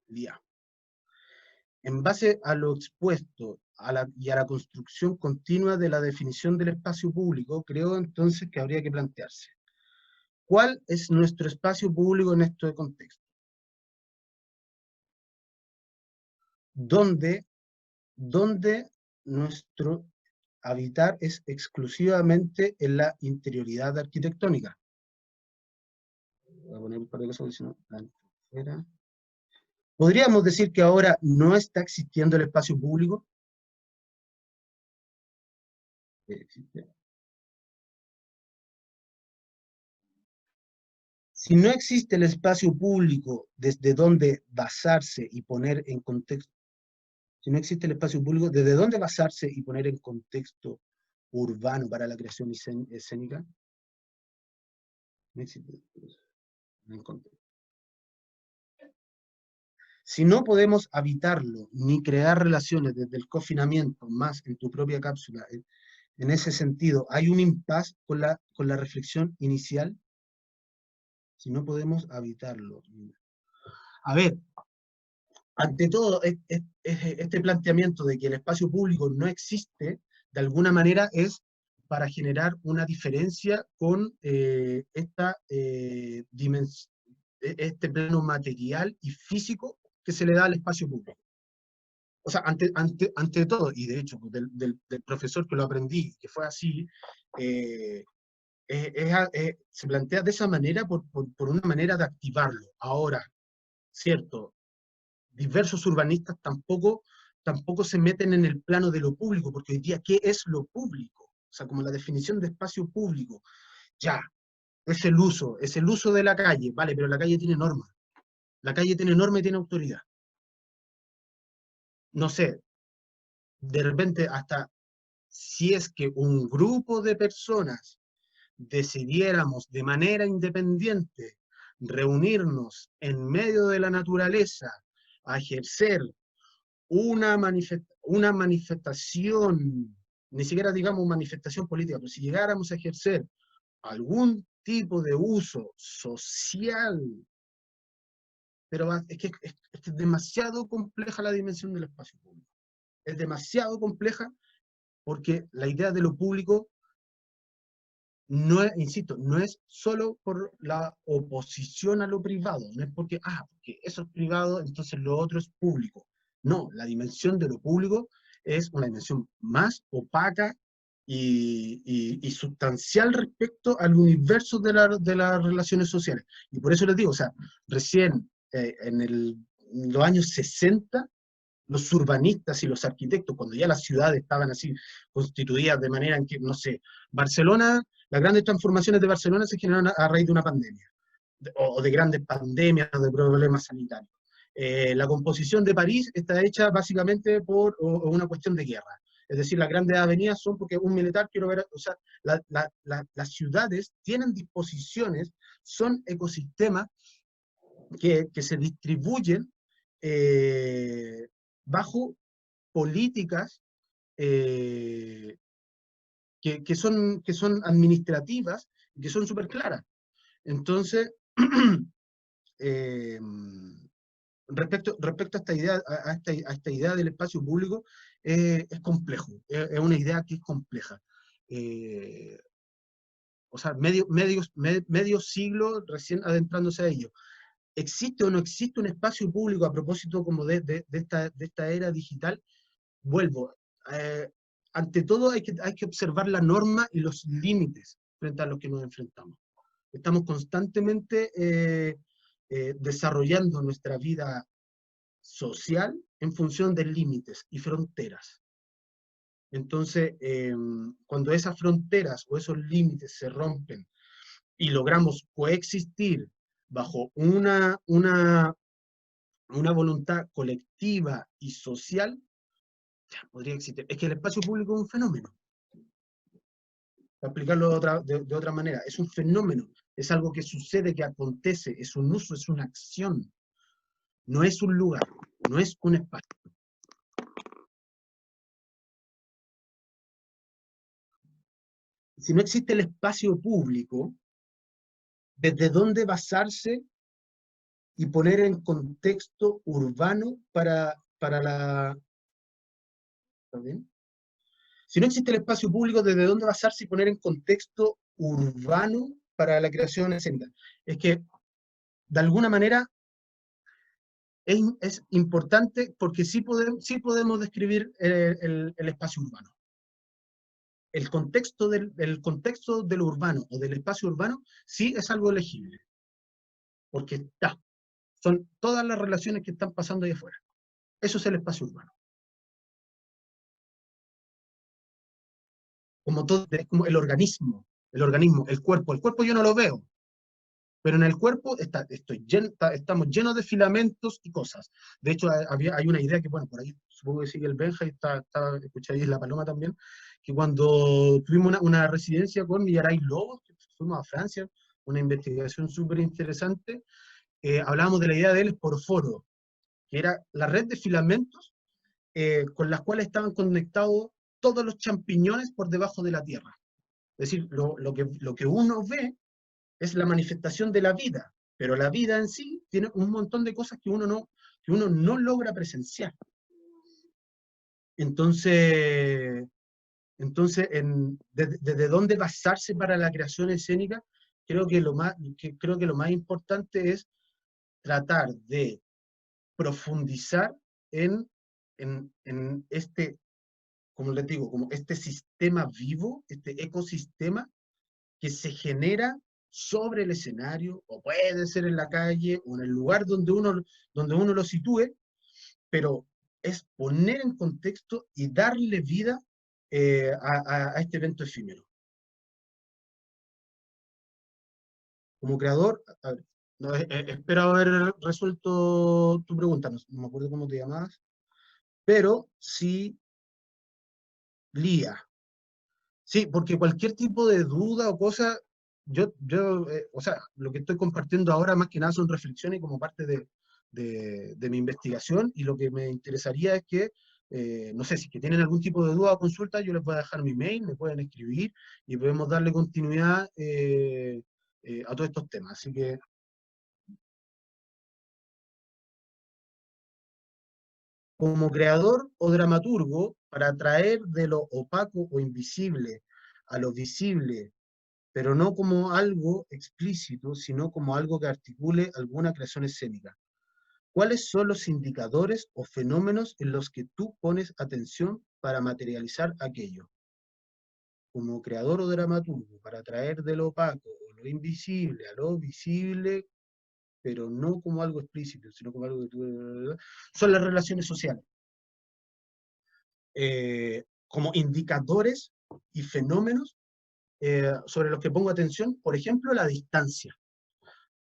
Día. En base a lo expuesto y a la construcción continua de la definición del espacio público, creo entonces que habría que plantearse, ¿cuál es nuestro espacio público en este contexto? ¿Dónde nuestro habitar es exclusivamente en la interioridad arquitectónica? Voy a poner un par de cosas, si no, ¿podríamos decir que ahora no está existiendo el espacio público? Si no existe el espacio público desde donde basarse y poner en contexto, si no existe el espacio público, ¿desde dónde basarse y poner en contexto urbano para la creación escénica? No existe. No encontré. Si no podemos habitarlo, ni crear relaciones desde el confinamiento, más en tu propia cápsula, en ese sentido, ¿hay un impasse con la reflexión inicial? Si no podemos habitarlo. A ver, ante todo, este planteamiento de que el espacio público no existe, de alguna manera es para generar una diferencia con este plano material y físico que se le da al espacio público. O sea, ante todo, y de hecho, del profesor que lo aprendí, que fue así, se plantea de esa manera por una manera de activarlo. Ahora, cierto, diversos urbanistas tampoco se meten en el plano de lo público, porque hoy día, ¿qué es lo público? O sea, como la definición de espacio público, ya, es el uso de la calle, vale, pero la calle tiene normas. La calle tiene norma y tiene autoridad. No sé, de repente hasta si es que un grupo de personas decidiéramos de manera independiente reunirnos en medio de la naturaleza a ejercer una manifestación, ni siquiera digamos manifestación política, pero si llegáramos a ejercer algún tipo de uso social, pero es que es demasiado compleja la dimensión del espacio público. Es demasiado compleja porque la idea de lo público no es, insisto, no es solo por la oposición a lo privado, no es porque eso es privado, entonces lo otro es público. No, la dimensión de lo público es una dimensión más opaca y sustancial respecto al universo de las relaciones sociales. Y por eso les digo, o sea, recién en los años 60, los urbanistas y los arquitectos, cuando ya las ciudades estaban así constituidas de manera en que, no sé, Barcelona, las grandes transformaciones de Barcelona se generaron a raíz de una pandemia, o de grandes pandemias, o de problemas sanitarios. La composición de París está hecha básicamente por una cuestión de guerra. Es decir, las grandes avenidas son porque un militar quiere ver, o sea, las ciudades tienen disposiciones, son ecosistemas que se distribuyen bajo políticas que son administrativas y que son súper claras. Entonces, eh, respecto a esta idea del espacio público, es complejo, es una idea que es compleja. O sea, medio siglo recién adentrándose a ello. ¿Existe o no existe un espacio público a propósito como de esta era digital? Vuelvo. Ante todo hay que observar la norma y los límites frente a los que nos enfrentamos. Estamos constantemente desarrollando nuestra vida social en función de límites y fronteras. Entonces, cuando esas fronteras o esos límites se rompen y logramos coexistir bajo una voluntad colectiva y social, ya podría existir. Es que el espacio público es un fenómeno. Para explicarlo de otra manera, es un fenómeno, es algo que sucede, que acontece, es un uso, es una acción. No es un lugar, no es un espacio. Si no existe el espacio público, ¿desde dónde basarse y poner en contexto urbano para la... ¿Está bien? Si no existe el espacio público, ¿desde dónde basarse y poner en contexto urbano para la creación escénica? Es que, de alguna manera, es importante porque sí podemos describir el espacio urbano. El contexto de lo urbano o del espacio urbano sí es algo legible. Porque son todas las relaciones que están pasando ahí afuera. Eso es el espacio urbano. como todo, es como el organismo, el cuerpo yo no lo veo, pero en el cuerpo estamos llenos de filamentos y cosas. De hecho, hay una idea que, bueno, por ahí supongo que sigue el Benja, y escuché ahí la Paloma también, que cuando tuvimos una residencia con Millaray Lobos, que fuimos a Francia, una investigación súper interesante, hablábamos de la idea del esporoforo, que era la red de filamentos con las cuales estaban conectados todos los champiñones por debajo de la tierra. Es decir, lo que uno ve es la manifestación de la vida, pero la vida en sí tiene un montón de cosas que uno no logra presenciar. Entonces ¿desde dónde basarse para la creación escénica? Creo que lo más importante es tratar de profundizar en este, como les digo, como este sistema vivo, este ecosistema que se genera sobre el escenario, o puede ser en la calle, o en el lugar donde uno lo sitúe, pero es poner en contexto y darle vida a este evento efímero. Como creador, a ver, no, espero haber resuelto tu pregunta, no me acuerdo cómo te llamabas, pero sí, Lía. Sí, porque cualquier tipo de duda o cosa, o sea, lo que estoy compartiendo ahora más que nada son reflexiones como parte de mi investigación, y lo que me interesaría es que, no sé, si que tienen algún tipo de duda o consulta, yo les voy a dejar mi mail, me pueden escribir y podemos darle continuidad a todos estos temas. Así que, como creador o dramaturgo, para traer de lo opaco o invisible a lo visible, pero no como algo explícito, sino como algo que articule alguna creación escénica. ¿Cuáles son los indicadores o fenómenos en los que tú pones atención para materializar aquello? Como creador o dramaturgo, para traer de lo opaco o lo invisible a lo visible, pero no como algo explícito, sino como algo que tú... Son las relaciones sociales. Como indicadores y fenómenos sobre los que pongo atención, por ejemplo, la distancia.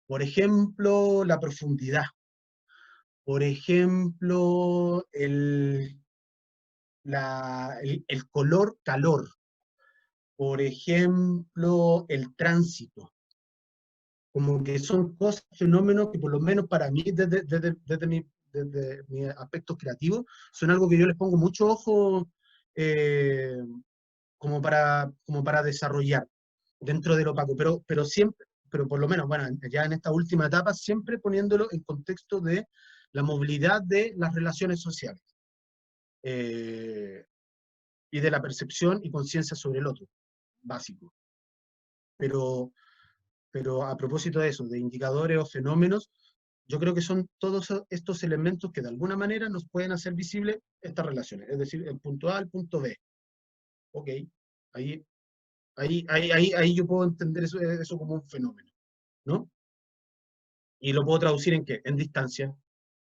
Por ejemplo, la profundidad. Por ejemplo, el color, calor. Por ejemplo, el tránsito. Como que son cosas, fenómenos que por lo menos para mí, desde mi aspecto creativo, son algo que yo les pongo mucho ojo como para desarrollar dentro del opaco. Pero siempre, pero por lo menos, bueno, ya en esta última etapa, siempre poniéndolo en contexto de la movilidad de las relaciones sociales y de la percepción y conciencia sobre el otro, básico. Pero a propósito de eso, de indicadores o fenómenos, yo creo que son todos estos elementos que de alguna manera nos pueden hacer visibles estas relaciones, es decir, el punto A al punto B. Ok, ahí yo puedo entender eso como un fenómeno, ¿no? Y lo puedo traducir en ¿qué? En distancia.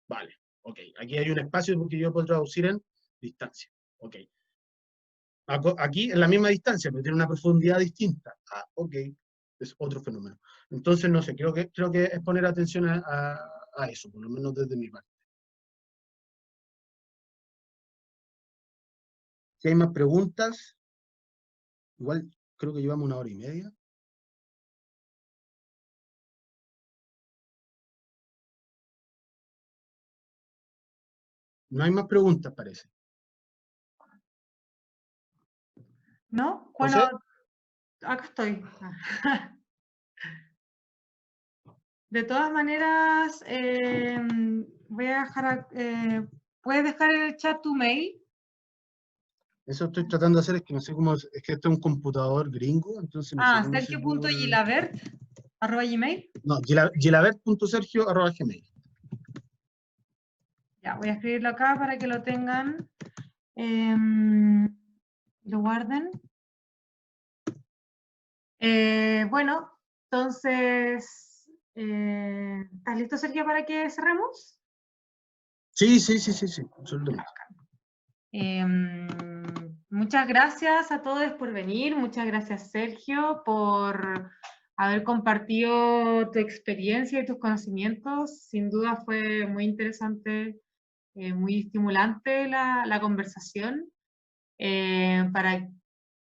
Vale, ok. Aquí hay un espacio porque yo puedo traducir en distancia. Ok. Aquí en la misma distancia, pero tiene una profundidad distinta. Ah, ok. Es otro fenómeno. Entonces, no sé, creo que es poner atención a eso, por lo menos desde mi parte. Si hay más preguntas, igual creo que llevamos 1 hora y media. No hay más preguntas, parece. ¿No? Bueno, ¿José? acá estoy. De todas maneras, voy a dejar, ¿puedes dejar en el chat tu mail? Eso estoy tratando de hacer, es que no sé cómo, es que este es un computador gringo, entonces no sé cómo se puede... sergio.gilabert@gmail. No, gilabert.sergio@gmail. Ya, voy a escribirlo acá para que lo tengan, lo guarden. Bueno, entonces, ¿estás listo, Sergio, para que cerremos? Sí, absolutamente. Muchas gracias a todos por venir, muchas gracias Sergio por haber compartido tu experiencia y tus conocimientos. Sin duda fue muy interesante, muy estimulante la conversación. Para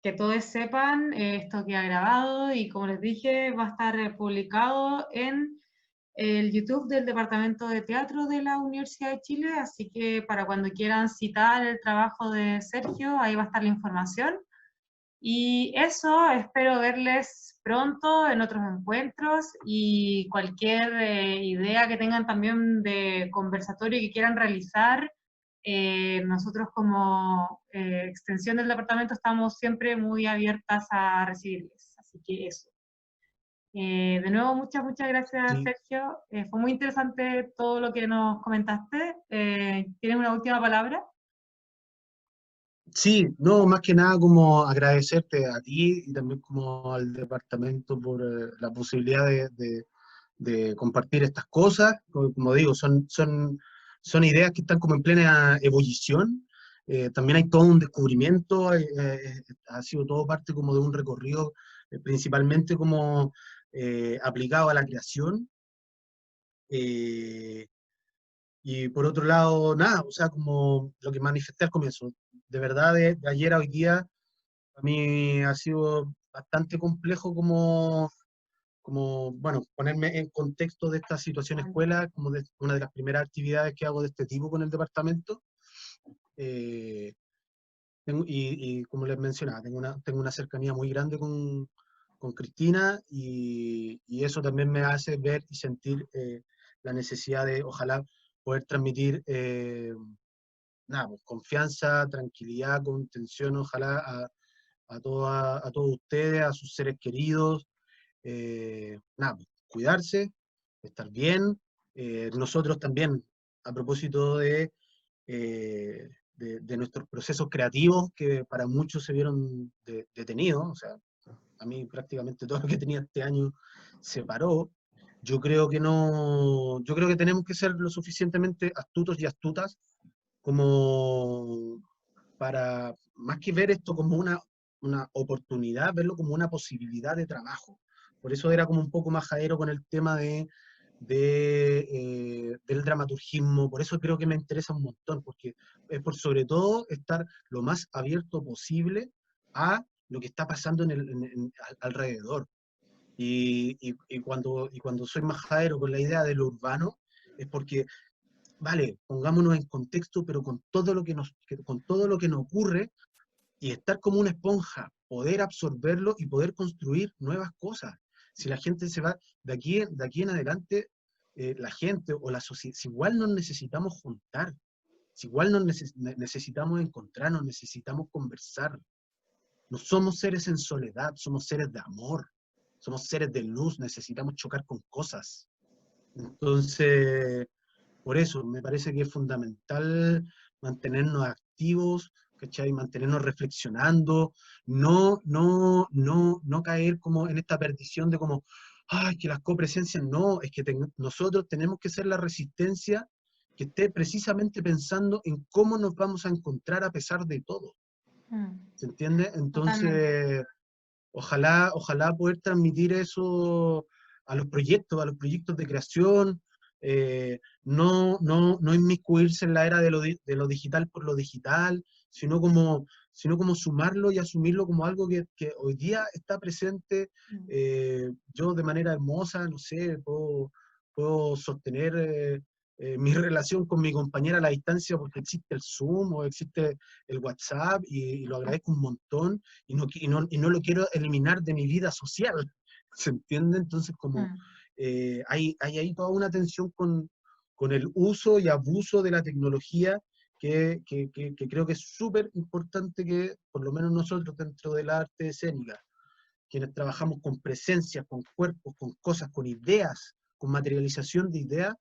que todos sepan, esto queda grabado y como les dije, va a estar publicado en el YouTube del Departamento de Teatro de la Universidad de Chile, así que para cuando quieran citar el trabajo de Sergio, ahí va a estar la información. Y eso, espero verles pronto en otros encuentros y cualquier idea que tengan también de conversatorio que quieran realizar, nosotros como extensión del departamento estamos siempre muy abiertas a recibirles. Así que eso. De nuevo, muchas gracias, Sí, Sergio. Fue muy interesante todo lo que nos comentaste. ¿Tienes una última palabra? sí, no, más que nada como agradecerte a ti y también como al departamento por la posibilidad de compartir estas cosas. Como digo, son ideas que están como en plena ebullición. También hay todo un descubrimiento, ha sido todo parte como de un recorrido principalmente como aplicado a la creación. eh, y por otro lado, nada, o sea, como lo que manifesté al comienzo, de verdad, de ayer a hoy día, a mí ha sido bastante complejo como, bueno, ponerme en contexto de esta situación escuela, como de una de las primeras actividades que hago de este tipo con el departamento. Eh, y como les mencionaba, tengo una cercanía muy grande con Cristina y eso también me hace ver y sentir la necesidad de, ojalá, poder transmitir nada, pues, confianza, tranquilidad, contención, ojalá a todos ustedes, a sus seres queridos, nada, pues, cuidarse, estar bien. Nosotros también, a propósito de nuestros procesos creativos, que para muchos se vieron detenidos, o sea, a mí prácticamente todo lo que tenía este año se paró. Yo creo que no, yo creo que tenemos que ser lo suficientemente astutos y astutas como para, más que ver esto como una oportunidad, verlo como una posibilidad de trabajo. Por eso era como un poco majadero con el tema del dramaturgismo, por eso creo que me interesa un montón, porque es por sobre todo estar lo más abierto posible a lo que está pasando alrededor. Y cuando soy majadero con la idea de lo urbano, es porque vale, pongámonos en contexto, pero con todo lo que nos ocurre y estar como una esponja, poder absorberlo y poder construir nuevas cosas. Si la gente se va, de aquí en adelante, la gente o la sociedad, si igual nos necesitamos juntar, si igual necesitamos encontrarnos, necesitamos conversar. No somos seres en soledad, somos seres de amor, somos seres de luz, necesitamos chocar con cosas. Entonces, por eso me parece que es fundamental mantenernos activos, ¿cachai? Mantenernos reflexionando, no caer como en esta perdición de como, ay, que las copresencias, no, es que nosotros tenemos que ser la resistencia que esté precisamente pensando en cómo nos vamos a encontrar a pesar de todo, Mm, ¿se entiende? totalmente. Entonces, ojalá poder transmitir eso a los proyectos de creación, no inmiscuirse en la era de lo digital por lo digital, sino como sumarlo y asumirlo como algo que hoy día está presente. Mm. Yo de manera hermosa, no sé, puedo sostener mi relación con mi compañera a la distancia porque existe el Zoom o existe el WhatsApp y lo agradezco un montón y no lo quiero eliminar de mi vida social, ¿se entiende? Entonces, como Mm. hay ahí toda una tensión con el uso y abuso de la tecnología que creo que es súper importante que, por lo menos nosotros dentro del arte escénica, quienes trabajamos con presencias, con cuerpos, con cosas, con ideas, con materialización de ideas,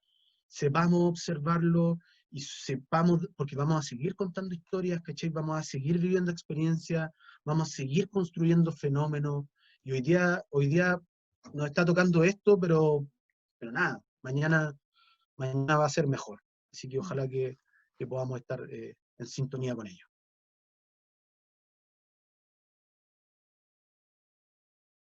sepamos observarlo y sepamos, porque vamos a seguir contando historias, ¿cachai? Vamos a seguir viviendo experiencias, vamos a seguir construyendo fenómenos, y hoy día nos está tocando esto, pero nada, mañana va a ser mejor. Así que Mm. ojalá que podamos estar en sintonía con ello.